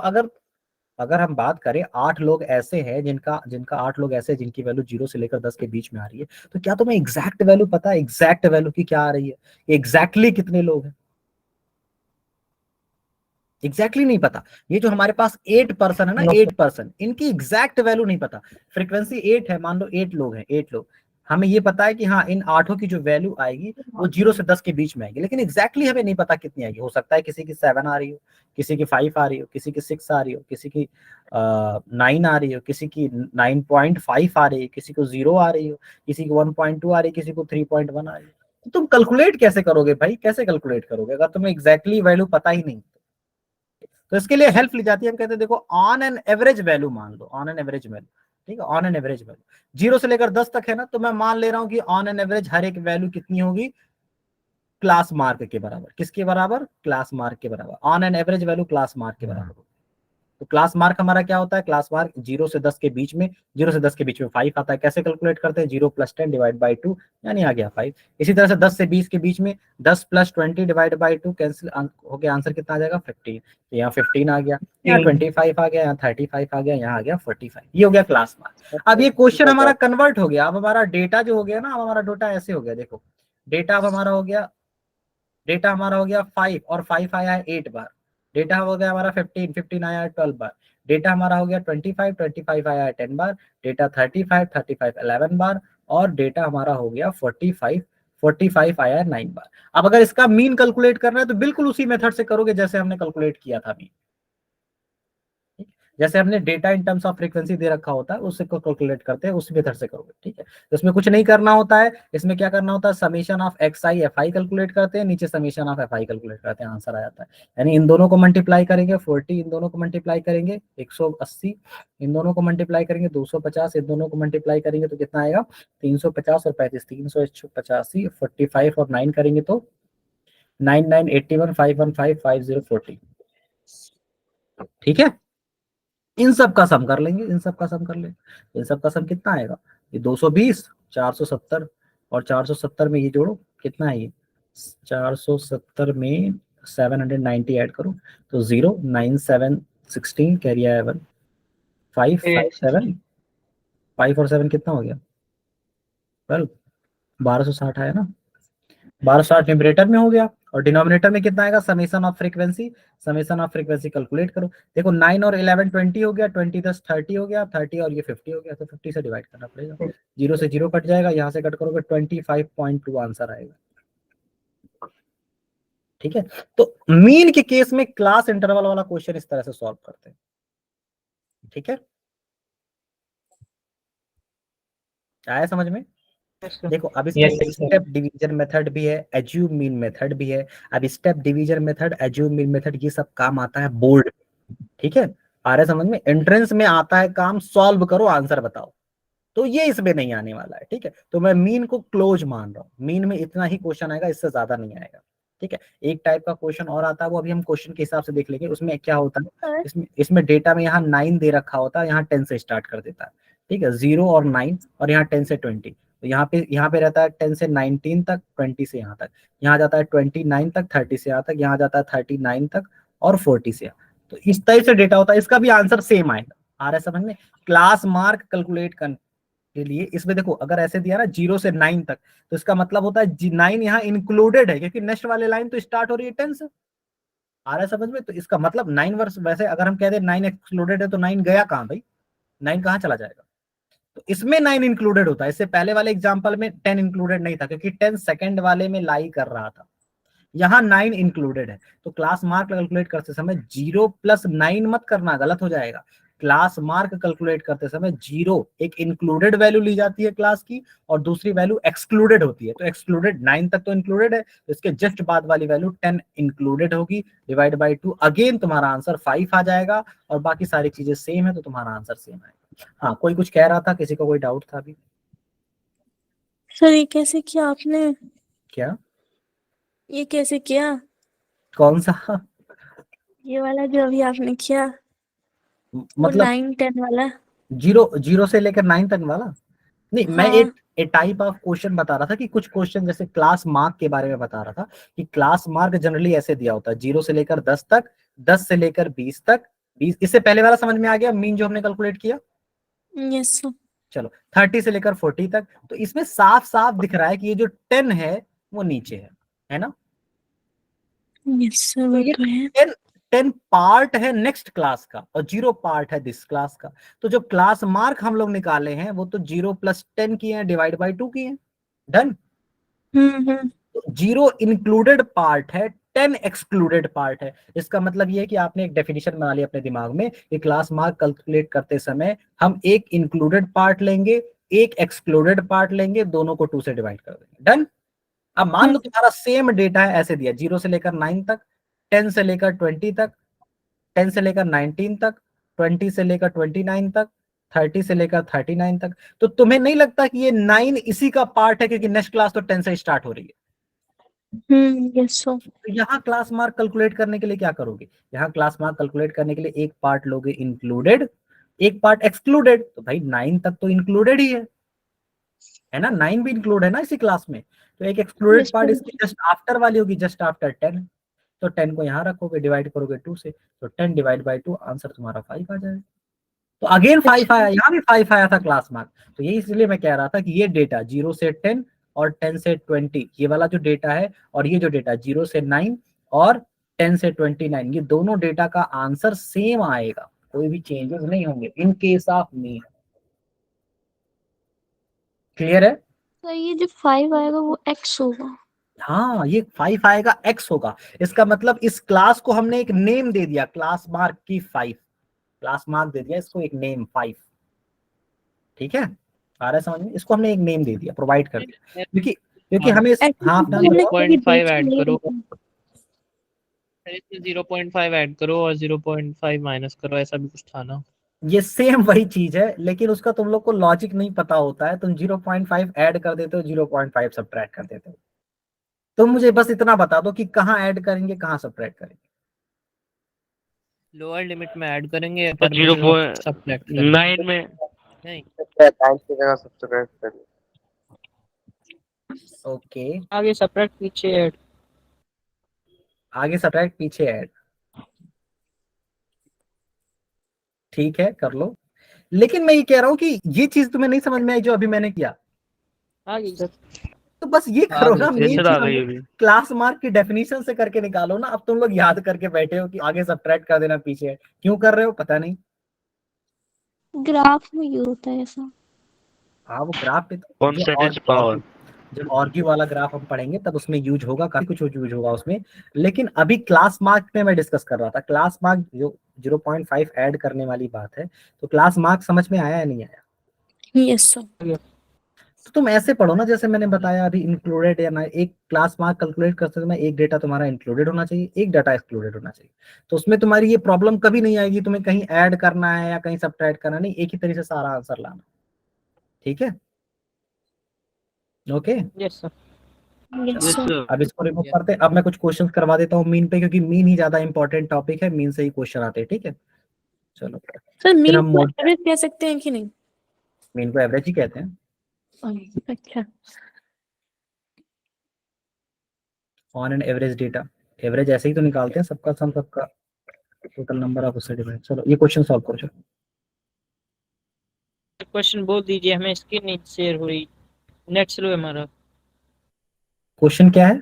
अगर हम बात करें 8 लोग ऐसे हैं जिनका जिनका 8 लोग ऐसे हैं जिनकी वैल्यू 0 से लेकर 10 के बीच में आ रही है, तो क्या तुम्हें एग्जैक्ट वैल्यू पता है? एग्जैक्ट वैल्यू की क्या आ रही है? एग्जैक्टली कितने लोग हैं? एग्जैक्टली नहीं पता। ये जो हमारे पास 8 पर्सन है ना, 8 पर्सन, इनकी एग्जैक्ट वैल्यू नहीं पता। फ्रीक्वेंसी 8 है, मान लो 8 लोग हैं, 8 लोग। हमें ये पता है कि हाँ, इन 8 की जो वैल्यू आएगी वो 0 से 10 के बीच में आएगी, लेकिन एग्जैक्टली हमें नहीं पता कितनी आएगी। हो सकता है किसी की 7 आ रही हो, किसी की 5 आ रही हो, किसी की 6 आ रही हो, किसी की 9 आ रही हो, किसी की 9.5 आ रही है, किसी को 0 आ रही हो, किसी को 1.2 आ रही है, किसी को 3.1 आ रही है। तो तुम कैलकुलेट कैसे करोगे भाई? कैसे कैलकुलेट करोगे अगर तुम्हें एग्जैक्टली वैल्यू पता ही नहीं? तो इसके लिए हेल्प ली जाती है। हम कहते हैं, देखो, ऑन एन एवरेज वैल्यू मान लो, ऑन एन एवरेज वैल्यू। ठीक है, ऑन एन एवरेज वैल्यू 0 से लेकर 10 तक है ना, तो मैं मान ले रहा हूं कि ऑन एन एवरेज हर एक वैल्यू कितनी होगी? क्लास मार्क के बराबर। किसके बराबर? क्लास मार्क के बराबर। On an average value class mark के बराबर। तो क्लास मार्क हमारा क्या होता है? क्लास मार्क 0 से 10 के बीच में, 0 से 10 के बीच में 5 आता है। कैसे कैलकुलेट करते हैं? 0 + 10 डिवाइड बाई 2, यानी आ गया 5। इसी तरह से 10 से 20 के बीच में 10 + 20 डिवाइड बाई 2, कैंसिल हो गया, आंसर कितना आ जाएगा? 15। तो यहाँ 15 आ गया, यहाँ 25 आ गया, यहाँ 35 आ गया, यहाँ आ गया 45। ये हो गया क्लास मार्क। अब ये क्वेश्चन हमारा कन्वर्ट हो गया। अब हमारा डेटा जो हो गया ना, अब हमारा डेटा ऐसे हो गया। देखो, डेटा अब हमारा हो गया, डेटा हमारा हो गया 5, और 5 आया है 8 बार। डेटा हो गया हमारा 15, 15 आया है 12 बार। डेटा हमारा हो गया 25, 25 आया है 10 बार। डेटा 35, 35 11 बार। और डेटा हमारा हो गया 45, 45 आया है 9 बार। अब अगर इसका मीन कैलकुलेट करना है तो बिल्कुल उसी मेथड से करोगे जैसे हमने कैलकुलेट किया था मीन। जैसे हमने data in terms of frequency दे रखा होता है, उससे को कैलकुलेट करते हैं, उस मेथड से करोगे। ठीक है, तो इसमें कुछ नहीं करना होता है। इसमें क्या करना होता है? Summation of xi fi calculate करते हैं, नीचे समीशन ऑफ fi कैलकुलेट करते हैं, आंसर आ जाता है। यानी इन दोनों को मल्टीप्लाई करेंगे 40, इन दोनों को मल्टीप्लाई करेंगे 180, इन दोनों को मल्टीप्लाई करेंगे 250, इन दोनों को मल्टीप्लाई करेंगे तो कितना आएगा? 350 और 35, 385, 45 और 9 करेंगे तो 9981 515 5040। ठीक है, इन सब का सम कर लेंगे, इन सब का सम कर लेंगे। इन सब का सम कितना आएगा? ये 220, 470, और 470 में ये जोड़ो, कितना है ये? 470 में 790 ऐड करो तो 0 9 7 16, कैरी आया 1 5 5 7, 5 और 7 कितना हो गया? 12, 1260 आया ना। 1260 न्यूमरेटर में हो गया, और डिनोमिनेटर में कितना आएगा? Summation of frequency. Summation of frequency calculate करो। देखो, 9 और 11 20 हो गया, 20 10 30 हो गया, 30 और ये 50 हो गया, तो 50 से डिवाइड करना पड़ेगा। 0 से 0 कट जाएगा, यहाँ से कट करोगे 25.2 आंसर आएगा। ठीक है, तो मीन के केस में क्लास इंटरवल वाला क्वेश्चन इस तरह से सॉल्व करते हैं। ठीक है, आया समझ में? देखो, अब इसमें स्टेप डिवीजन मेथड भी है, एज्यूम मीन मेथड भी है। अब step division method, assume mean method, ये सब काम आता है बोर्ड। ठीक है, आ रहा है समझ में? एंट्रेंस में आता है काम सॉल्व करो आंसर बताओ, तो ये इसमें नहीं आने वाला है। ठीक है, तो मैं मीन को क्लोज मान रहा हूँ। मीन में इतना ही क्वेश्चन आएगा, इससे ज्यादा नहीं आएगा। ठीक है, एक टाइप का क्वेश्चन और आता है, वो अभी हम क्वेश्चन के हिसाब से देख लेंगे। उसमें क्या होता है, इसमें डेटा में यहाँ 9 दे रखा होता है, यहाँ 10 से स्टार्ट कर देता है। ठीक है, 0 और 9, और यहाँ 10 से 20। तो यहाँ पे रहता है 10 से 19 तक, 20 से यहाँ तक, यहाँ जाता है 29 तक, 30 से यहाँ तक, यहाँ जाता है 39 तक, और 40 से यहाँ। तो इस टाइप से डेटा होता है। इसका भी आंसर सेम आएगा। आ रहा है समझ में? क्लास मार्क कैलकुलेट के लिए इसमें देखो अगर ऐसे दिया ना 0 से 9 तक, तो इसका मतलब होता है 9 यहाँ इंक्लूडेड है, क्योंकि नेक्स्ट वाले लाइन तो स्टार्ट हो रही है 10 से। आ रहा है समझ में? तो इसका मतलब 9 वर्ष, वैसे अगर हम कह दें 9 एक्सक्लूडेड है तो 9 गया कहाँ भाई, 9 कहाँ चला जाएगा? तो इसमें 9 इंक्लूडेड होता है। इससे पहले वाले एग्जांपल में 10 इंक्लूडेड नहीं था, क्योंकि 10 सेकंड वाले में लाई कर रहा था। यहाँ 9 इंक्लूडेड है, तो क्लास मार्क कैलकुलेट करते समय 0 प्लस 9 मत करना, गलत हो जाएगा। क्लास मार्क कैलकुलेट करते समय 0 एक इंक्लूडेड वैल्यू ली जाती है क्लास की, और दूसरी वैल्यू एक्सक्लूडेड होती है। तो एक्सक्लूडेड 9 तक तो इंक्लूडेड है, तो इसके जस्ट बाद वाली वैल्यू 10 इंक्लूडेड होगी, डिवाइड बाई 2, अगेन तुम्हारा आंसर 5 आ जाएगा, और बाकी सारी चीजें सेम है, तो तुम्हारा आंसर सेम आएगा। हाँ, कोई कुछ कह रहा था, किसी को कोई डाउट था अभी? सर ये कैसे किया आपने? क्या? ये कैसे किया? कौन सा? ये वाला जो अभी आपने किया, वो मतलब 9 10 वाला। 0 से लेकर 9 तक वाला? नहीं, मैं हाँ। एक टाइप ऑफ क्वेश्चन बता रहा था कि कुछ क्वेश्चन जैसे क्लास मार्क के बारे में बता रहा था कि क्लास मार्क जनरली ऐसे दिया होता है 0 से लेकर 10 तक, 10 से लेकर 20 तक, 20, इससे पहले वाला समझ में आ गया मीन जो हमने कैलकुलेट किया? Yes sir. चलो 30 से लेकर 40 तक, तो इसमें साफ साफ दिख रहा है कि ये जो 10 है वो नीचे है ना? यस सर, तो वो ये तो है। 10 पार्ट है नेक्स्ट क्लास का, और 0 पार्ट है दिस क्लास का। तो जो क्लास मार्क हम लोग निकाले हैं वो तो 0 प्लस 10 किए हैं, डिवाइड बाई 2 किए हैं, डन। 0 इंक्लूडेड पार्ट है, 10 एक्सक्लूडेड पार्ट है। इसका मतलब ये है कि आपने एक डेफिनेशन बना ली अपने दिमाग में कि क्लास मार्क कैलकुलेट करते समय हम एक इंक्लूडेड पार्ट लेंगे, एक एक्सक्लूडेड पार्ट लेंगे, दोनों को 2 से डिवाइड कर देंगे, डन। अब मान लो तुम्हारा सेम डेटा है, ऐसे दिया 0 से लेकर 9 तक, 10 से लेकर 20 तक, 10 से लेकर 19 तक, 20 से लेकर 29 तक, 30 से लेकर 39 तक। तो तुम्हें नहीं लगता कि ये 9 इसी का पार्ट है, क्योंकि नेक्स्ट क्लास तो 10 से स्टार्ट हो रही है? Yes sir. तो यहाँ क्लास मार्क कैलकुलेट करने के लिए क्या करोगे? यहाँ क्लास मार्क कैलकुलेट करने के लिए एक पार्ट लोगे इंक्लूडेड, एक पार्ट एक्सक्लूडेड। तो भाई 9 तक तो इंक्लूडेड ही है ना, 9 भी इंक्लूड है ना इसी क्लास में। तो एक एक्सक्लूडेड Yes, पार्ट sir. इसकी जस्ट आफ्टर वाली होगी, जस्ट आफ्टर 10। तो 10 को यहाँ रखोगे, डिवाइड करोगे 2 से, तो 10 डिवाइड बाई 2, आंसर तुम्हारा 5 आ जाएगा। तो अगेन 5 आया, यहाँ भी 5 आया था क्लास मार्क। तो यही इसलिए मैं कह रहा था कि ये डेटा 0 से 10 और 10 से 20, ये वाला जो डेटा है, और ये जो डेटा 0 से 9 और 10 से 29, ये दोनों डेटा का आंसर सेम आएगा, कोई भी चेंजेस नहीं होंगे in case of mean. Clear है? तो ये जो 5 आएगा वो x होगा। हाँ, ये 5 आएगा, x होगा। इसका मतलब इस क्लास को हमने एक नेम दे दिया, क्लास मार्क की 5, क्लास मार्क दे दिया इसको एक नेम 5। ठीक है, आ रहा है समझ में? इसको हमने एक नेम दे दिया, प्रोवाइड कर दिया, क्योंकि हमें हाँ अपना 0.5 ऐड करो, 0.5 ऐड करो और 0.5 माइनस करो, ऐसा भी कुछ था ना? ये सेम वही चीज है, लेकिन उसका तुम लोग को लॉजिक नहीं पता होता है। तुम 0.5 ऐड कर देते हो, 0.5 सब्ट्रैक्ट कर देते हो। तुम मुझे बस इतना बता दो कि कहाँ ऐड करेंगे, कहाँ सब्ट्रैक्ट करेंगे। लोअर लिमिट में ऐड करेंगे या तो फिर मुझे सब्ट्रैक्ट करना? 9 में नहीं, ओके, आगे सब्ट्रैक्ट, पीछे ऐड। आगे सब्ट्रैक्ट पीछे ऐड, ठीक है कर लो। लेकिन मैं ये कह रहा हूँ कि ये चीज तुम्हें नहीं समझ में आई जो अभी मैंने किया। आ गई सर। तो बस ये करो ना, मेन जैसे आ चीज गई अभी। क्लास मार्क की डेफिनेशन से करके निकालो ना। अब तुम लोग याद करके बैठे हो कि आगे सब्ट्रैक्ट कर देना, पीछे ऐड क्यों कर रहे हो पता नहीं। ग्राफ में यूज होता है ऐसा। हाँ, वो ग्राफ पे तो कॉन्सेंटेंस पावर। जब ऑर्ग्यू वाला ग्राफ हम पढ़ेंगे तब उसमें यूज होगा, काफी कुछ यूज होगा उसमें। लेकिन अभी क्लास मार्क में मैं डिस्कस कर रहा था, क्लास मार्क जो 0.5 ऐड करने वाली बात है। तो क्लास मार्क समझ में आया या नहीं आया? Yes sir. तो तुम ऐसे पढ़ो ना जैसे मैंने बताया अभी, इंक्लूडेड या ना। एक क्लास मार्क कैलकुलेट करते समय एक डेटा तुम्हारा इंक्लूडेड होना चाहिए, एक डाटा एक्सक्लूडेड होना चाहिए। तो उसमें तुम्हारी ये प्रॉब्लम कभी नहीं आएगी, तुम्हें कहीं ऐड करना है या कहीं सब्ट्रैक्ट करना नहीं, एक ही तरीके से सारा आंसर लाना। ठीक है, okay. Yes sir. Yes sir. अब इसको रिमूव करते हैं। अब मैं कुछ क्वेश्चन करवा देता हूँ मीन पे, क्योंकि मीन ही ज्यादा इंपॉर्टेंट टॉपिक है, मीन से ही क्वेश्चन आते हैं। ठीक है, चलो सर फिर मीन हम को मोड, एवरेज कह सकते हैं कि नहीं? मीन को एवरेज ही कहते हैं। अच्छा। On an average data, average ऐसे ही तो निकालते हैं, सबका सम सबका टोटल नंबर ऑफ उससे डिवाइड। चलो ये क्वेश्चन सॉल्व करो। चलो क्वेश्चन बोल दीजिए, हमें स्क्रीन नहीं शेयर हो रही, नेट स्लो है हमारा। क्वेश्चन क्या है?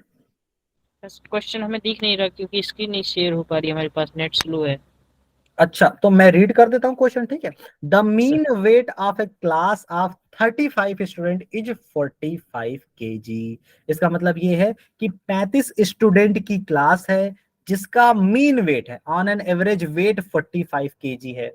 क्वेश्चन हमें दिख नहीं रहा क्योंकि स्क्रीन नहीं शेयर हो पा रही, हमारे पास नेट स्लो है। अच्छा, तो मैं रीड कर देता हूँ क्वेश्चन, ठीक है। The mean weight of A class of 35 student is 45 kg। इसका मतलब ये है कि 35 स्टूडेंट की क्लास है जिसका मीन वेट है, on an average weight 45 kg है,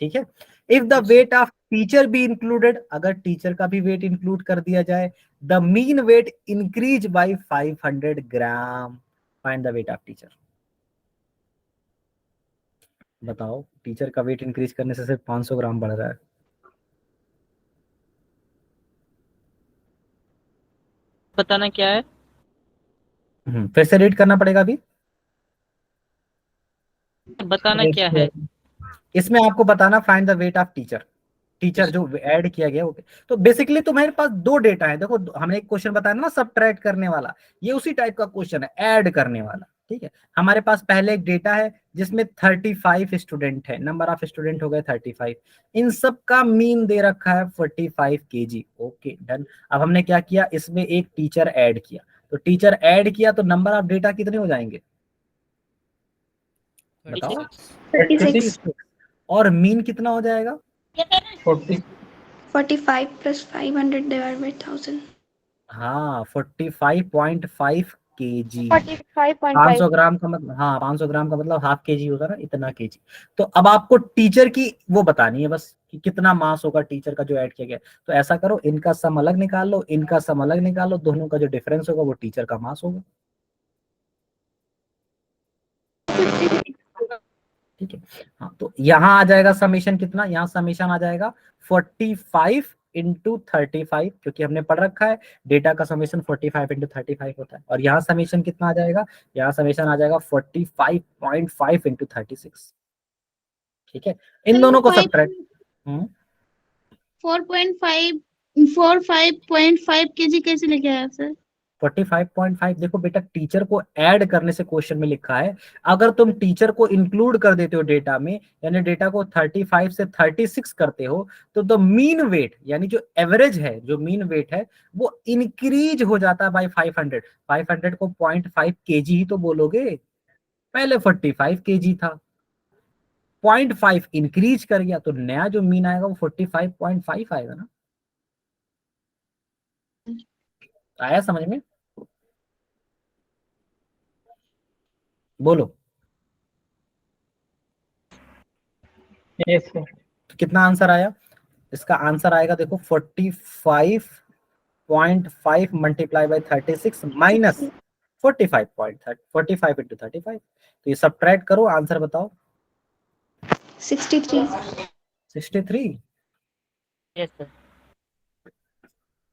ठीक है। If the weight of teacher be included, अगर टीचर का भी वेट इंक्लूड कर दिया जाए, the mean weight increase by 500 gram. Find the weight of teacher. बताओ, टीचर का वेट इंक्रीज करने से सिर्फ 500 ग्राम बढ़ रहा है। बताना क्या है? फिर से रीड करना पड़ेगा अभी। बताना क्या है? इसमें आपको बताना find the weight of teacher. Teacher जो ऐड किया गया, ओके। तो बेसिकली तुम्हारे पास दो डेटा है। देखो, हमने एक क्वेश्चन बताया ना सब्ट्रैक्ट करने वाला, ये उसी टाइप का क्वेश्चन है, ऐड करने वाला, ठीक है। हमारे पास पहले एक डेटा है जिसमें 35 स्टूडेंट है, नंबर ऑफ स्टूडेंट हो गए 35। इन सब का मीन दे रखा है 45 kg, ओके डन। अब हमने क्या किया, इसमें एक टीचर ऐड किया, तो टीचर ऐड किया तो नंबर ऑफ डेटा कितने हो जाएंगे बताओ? 36 और मीन कितना हो जाएगा? 45 plus 500 divided by 1000 हाँ, 45.5 kg। 45.5 500 ग्राम का मतलब, हाँ 500 ग्राम का मतलब हाफ केजी होता है ना, इतना केजी। तो अब आपको टीचर की वो बतानी है बस कि कितना मास होगा टीचर का जो ऐड किया गया। तो ऐसा करो, इनका सम अलग निकाल लो, इनका सम अलग निकाल लो, दोनों का जो डिफरेंस होगा वो टीचर का मास होगा, ठीक है। हाँ, तो यहाँ आ जाएगा समेशन कितना, यहाँ समेशन आ जाएगा 45 इंटू 35, क्योंकि हमने पढ़ रखा है डेटा का समेशन 45 इंटू 35 होता है। और यहाँ समेशन कितना आ जाएगा, यहाँ समेशन आ जाएगा 45.5 इंटू 36, ठीक है। इन दोनों को सब्ट्रैक्ट 45.5 kg कैसे लेके आया सर? 45.5 देखो बेटा, टीचर को ऐड करने से क्वेश्चन में लिखा है। अगर तुम टीचर को इंक्लूड कर देते हो डेटा में, यानी डेटा को 35 से 36 करते हो, तो द मीन वेट यानी जो एवरेज है, जो मीन वेट है, वो इंक्रीज हो जाता है बाय 500। 500 को 0.5 kg ही तो बोलोगे, पहले 45 kg था, 0.5 इंक्रीज कर गया, तो नया जो मीन आएगा वो 45.5 आएगा ना। आया समझ में? बोलो। Yes sir. तो कितना आंसर आया? इसका आंसर आएगा देखो 45.5 मल्टीप्लाई बाई 36 माइनस 45 इंटू 35। तो ये सब्ट्रैक्ट करो, आंसर बताओ। 63 63। Yes sir.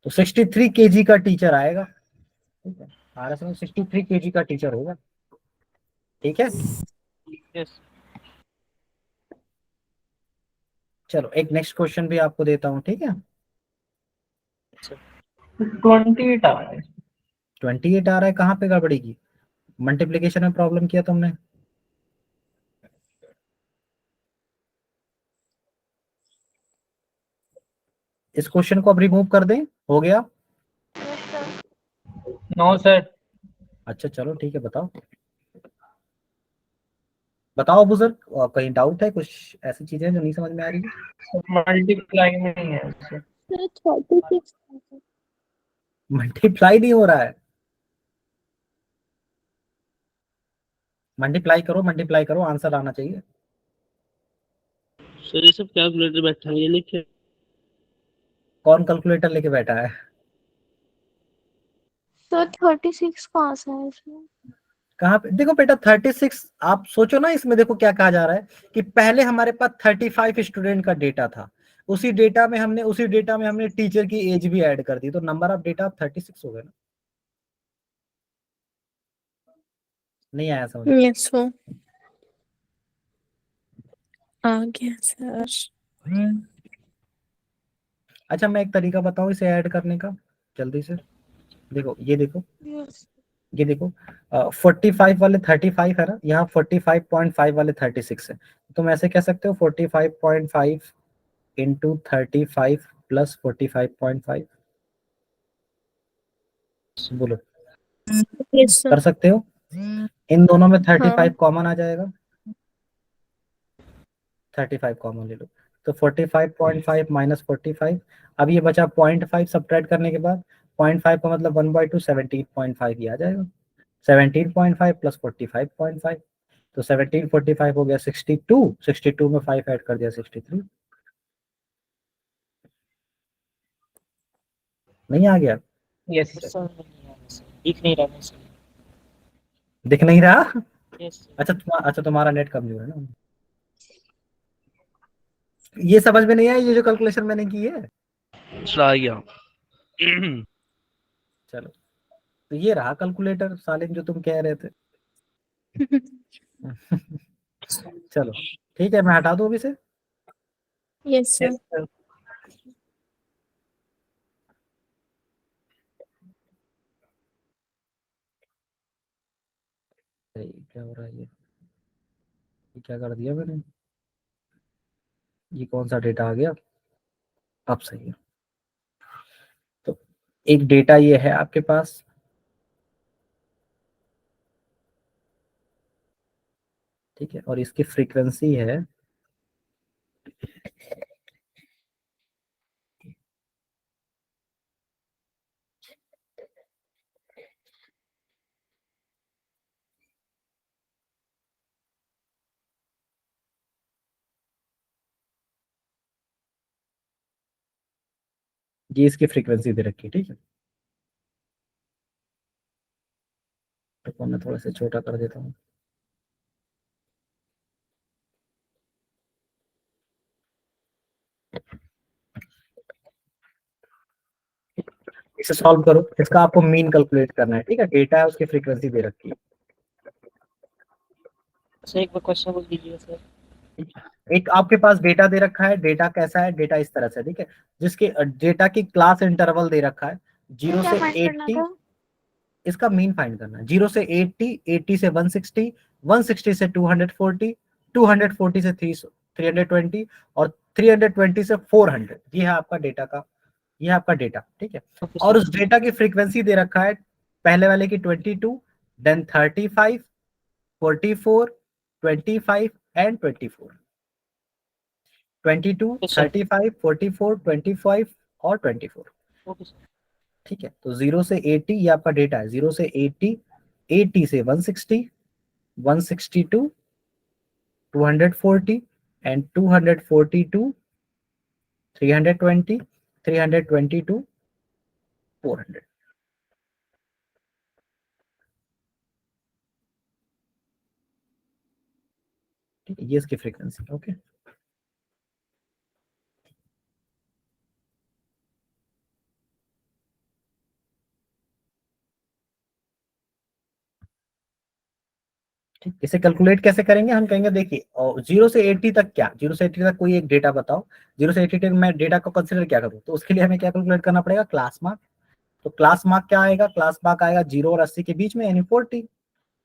तो 63 kg का टीचर आएगा, ठीक है। RS में 63 kg का टीचर होगा, ठीक है। यस। चलो एक नेक्स्ट क्वेश्चन भी आपको देता हूँ, ठीक है। 28 आ रहा है। 28 आ रहा है, कहाँ पे गड़बड़ी की? मल्टीप्लीकेशन में प्रॉब्लम किया तुमने? इस क्वेश्चन को अब रिमूव कर दें, हो गया? No sir. अच्छा चलो ठीक है, बताओ बताओ बुजुर्ग, कहीं डाउट है, कुछ ऐसी चीजें जो नहीं समझ में आ रही है? मल्टीप्लाई में नहीं है सर। 36 मल्टीप्लाई नहीं हो रहा है, मल्टीप्लाई करो, आंसर आना चाहिए। सर ये सब कैलकुलेटर बैठा है, ये लिखे। कौन कैलकुलेटर लेके बैठा है? तो 36 कहाँ से है इसमें? कहाँ पे? देखो बेटा 36, आप सोचो ना, इसमें देखो क्या कहा जा रहा है कि पहले हमारे पास 35 स्टूडेंट का डेटा था, उसी डेटा में हमने टीचर की एज भी ऐड कर दी, तो नंबर ऑफ डेटा 36 हो गए ना। नहीं आया समझ? यस वो आ गया सर। अच्छा, मैं एक तरीका बताऊं इसे ऐड करने का, जल्दी से। देखो ये देखो, ये देखो 45 वाले 35 है ना, यहाँ 45.5 वाले 36 है। तुम ऐसे कह सकते हो 45.5 इंटू 35 प्लस 45.5। बोलो, यस सर। कर सकते हो? इन दोनों में 35 हाँ कॉमन आ जाएगा, 35 कॉमन ले लो, तो 45.5 माइनस 45। अब ये बचा 0.5 सब्ट्रैक्ट करने के बाद, 0.5 का मतलब 1/2, 17.5 ये आ जाएगा। 17.5 प्लस 45.5, तो 1745 हो गया 62, 62 में 5 ऐड कर दिया 63। नहीं आ गया? Yes sir. सर नहीं आ रहा सर, दिख नहीं रहा मैं सर। दिख नहीं रहा? Yes sir. अच्छा तुम्हारा नेट कमजोर है ना। ये समझ में नहीं आई ये जो कैलकुलेशन मैंने की है? सर आ गया। चलो, तो ये रहा कैलकुलेटर सालिम जो तुम कह रहे थे। चलो ठीक है, मैं हटा दूं अभी से। Yes sir. Yes sir. क्या हो रहा है ये क्या कर दिया मैंने? ये कौन सा डेटा आ गया? अब सही है। तो एक डेटा ये है आपके पास, ठीक है, और इसकी फ्रीक्वेंसी है ये, इसकी फ्रीक्वेंसी दे रखी है, ठीक है। तो मैं थोड़ा सा छोटा कर देता हूँ। इसे सॉल्व करो, इसका आपको मीन कैलकुलेट करना है, ठीक है। डेटा है, उसकी फ्रीक्वेंसी दे रखी है। सर एक बार क्वेश्चन बोल दीजिएगा सर। एक आपके पास डेटा दे रखा है, डेटा कैसा है? डेटा इस तरह से, ठीक है, जिसके डेटा की क्लास इंटरवल दे रखा है 0 क्या से फाइंड करना 80। था? इसका मीन फाइंड करना है, 0 से 80, 80 से 160, 160 से 240, 240 से 320 और 320 से 400। ये है आपका डेटा का, ये है आपका डेटा, ठीक है। ओके और सर। उस डेटा की फ्रीक्वेंसी दे रखा है, पहले वाले की 22, देन 35, 44, 25 एंड 24। 22, okay sir. 35, 44, 25 और 24, ओके सर। ठीक है। तो 0 से 80 ये आपका डेटा है, 0 से 80, 80 से 160, 162, 240 एंड 242, 320, 322, 400, ठीक है। ये इसकी फ्रीक्वेंसी, ओके। ठीक, इसे कैलकुलेट कैसे करेंगे? हम कहेंगे देखिए 0 से 80 तक, क्या 0 से 80 तक कोई एक डेटा बताओ, 0 से 80 तक मैं डेटा को कंसिडर क्या करूँ? तो उसके लिए हमें क्या कैलकुलेट करना पड़ेगा? Class mark. तो क्लास मार्क क्या आएगा? क्लास मार्क आएगा 0 और 80 के बीच में, यानी 40।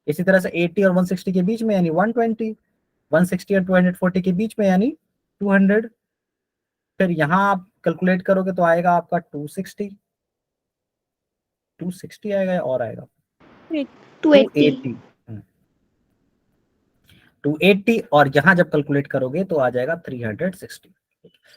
इसी तरह से 80 और 160 के बीच में, यानी 120, 160 और 240 के बीच में, यानी 200। फिर यहाँ आप कैलकुलेट करोगे तो आएगा आपका 260, 260 आएगा या और आएगा? 280। 280, 280। और यहाँ जब कैलकुलेट करोगे तो आ जाएगा 360।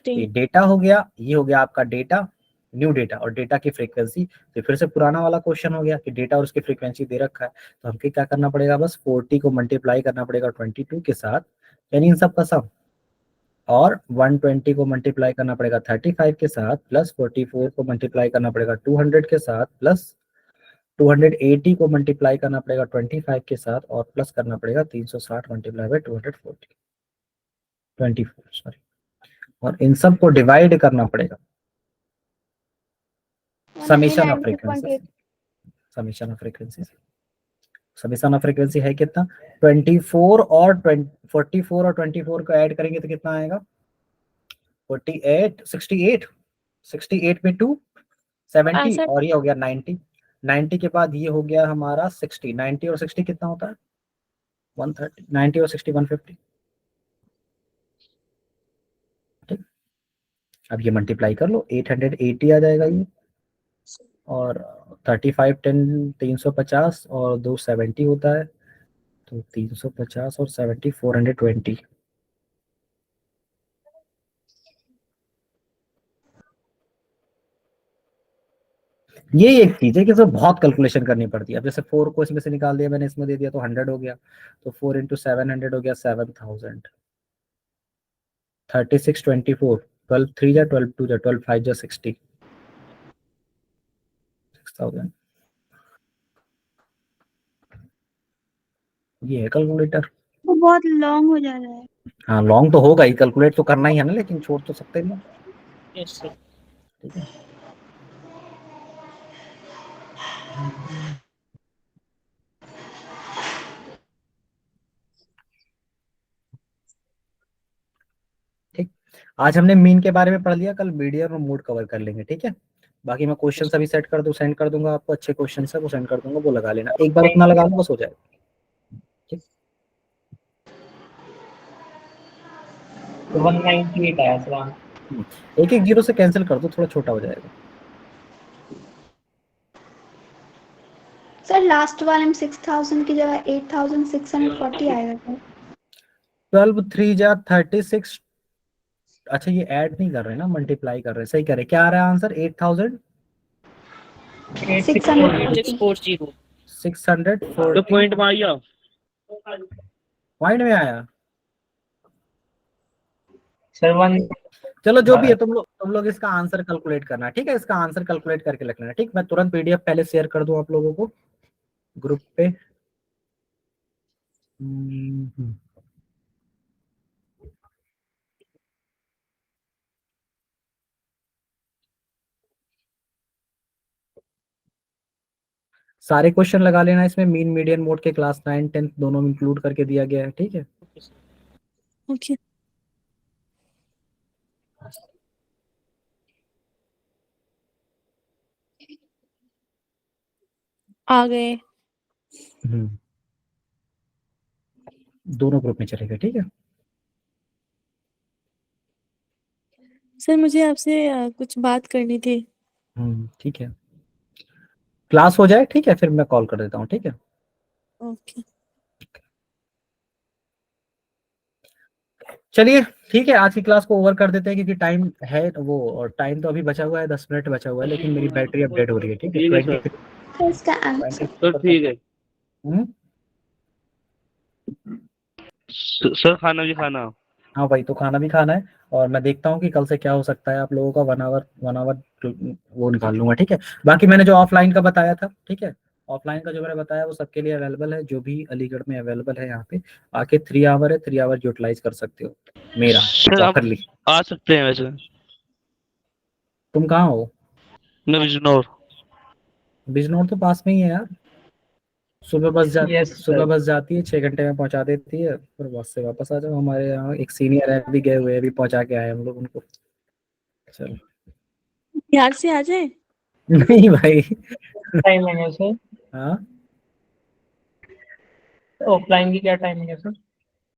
ये डेटा हो गया, ये हो गया आपका डेटा, न्यू डेटा और डेटा की फ्रीक्वेंसी। तो फिर से पुराना वाला क्वेश्चन हो गया कि डेटा और उसकी फ्रीक्वेंसी दे रखा है, तो हमको क्या करना पड़ेगा? बस 40 को मल्टीप्लाई करना पड़ेगा 22 के साथ, यानी इन सब का सम, और 120 को मल्टीप्लाई करना पड़ेगा 35 के साथ, प्लस 44 को मल्टीप्लाई करना पड़ेगा 200 के साथ, प्लस 280 को मल्टीप्लाई करना पड़ेगा 25 के साथ, और प्लस करना पड़ेगा 360 मल्टीप्लाई बाय 240, 24 सॉरी, और इन सब को डिवाइड करना पड़ेगा summation of frequency. Summation of frequency, summation of frequency है कितना? 24 और 44 और 24 को ऐड करेंगे तो कितना आएगा? 48, 68, 68 में 2, 70, 65। और ये हो गया 90, 90 के बाद ये हो गया हमारा 60, 90 और 60 कितना होता है? 130, 90 और 60 150, ठीक। अब ये मल्टीप्लाई कर लो, 880 आ जाएगा ये, और 35 10 350 और 270 होता है, तो 350 और 70 420। ये एक चीज है कि इसमें बहुत कैलकुलेशन करनी पड़ती है। अब जैसे 4 को इसमें से निकाल दिया मैंने, इसमें दे दिया तो 100 हो गया, तो 4 इंटू 700 हो गया 7000। 36 24 12 3 जा 12 2 जा 12 5 जा 60 6000। ये है कैलकुलेटर। वो बहुत लॉन्ग हो जा रहा है। हाँ लॉन्ग तो होगा ही, कैलकुलेट तो करना ही है ना, लेकिन छोड़ तो सकते नहीं। Yes sir. ठीक है। ठीक, आज हमने मीन के बारे में पढ़ लिया, कल मीडियन और मोड कवर कर लेंगे। ठीक है, बाकी मैं क्वेश्चन अभी सेट कर दूं, सेंड कर दूंगा आपको, अच्छे क्वेश्चन है वो सेंड कर दूंगा, वो लगा लेना, एक बार अपना लगा लो बस हो जाएगा। ठीक, 198 आया सर। एक एक जीरो से कैंसिल कर दो, थोड़ा छोटा हो जाएगा। सर लास्ट वाले में 6000 की जगह 8640 आएगा सर। 12 3 जा 36। अच्छा ये ऐड नहीं कर रहे ना, मल्टीप्लाई कर रहे हैं, सही कर रहे हैं। क्या आ रहा है आंसर? 8000 640 640 640 तो पॉइंट में आइया। पॉइंट में आया। सर 1 चलो जो भी है, तुम लोग इसका आंसर कैलकुलेट करना। ठीक है, इसका आंसर कैलकुलेट करके रख लेना। ठीक, मैं तुरंत पीडीएफ पहले शेयर कर दूं आप लोगों को ग्रुप पे। सारे क्वेश्चन लगा लेना इसमें, मीन मीडियन मोड के क्लास 9 10 दोनों में इंक्लूड करके दिया गया है। ठीक है, ओके। आ गए। दोनों ग्रुप में चलेगा। ठीक है, सर मुझे आपसे कुछ बात करनी थी। ठीक है, क्लास हो जाए ठीक है, फिर मैं कॉल कर देता हूँ। ठीक है, ओके। चलिए ठीक है, आज की क्लास को ओवर कर देते हैं क्योंकि टाइम है वो, और टाइम तो अभी बचा हुआ है, 10 मिनट बचा हुआ है, लेकिन मेरी बैटरी अपडेट हो रही है। ठीक है, ठीक है सर। 23 तो इसका आंसर तो ठीक है सर, खाना भी खाना। हाँ भाई, तो खाना भी खाना है, और मैं देखता हूँ कि कल से क्या हो सकता है। आप लोगों का 1 आवर वो निकाल लूंगा। ठीक है, बाकी मैंने जो ऑफलाइन का बताया था, ठीक है, ऑफलाइन का जो मैंने बताया वो सबके लिए अवेलेबल है, जो भी अलीगढ़ में अवेलेबल है यहाँ पे आके। 3 आवर है, 3 आवर यूटिलाइज कर सकते हो मेरा सर आप प्रॉपरली। आ सकते हैं वैसे। तुम कहाँ हो? मैं बिजनौर। बिजनौर तो पास में ही है यार। सुबह बस Yes, सुबह sir. बस जाती है, 6 घंटे में पहुंचा देती है, फिर बस से वापस आ जाओ। हमारे यहाँ एक सीनियर है, अभी गए हुए हैं, अभी पहुंचा के आए हम लोग उनको। चलो बिहार से आ जाए। नहीं भाई। टाइमिंग है सर? हाँ ऑफलाइन की क्या टाइमिंग है सर?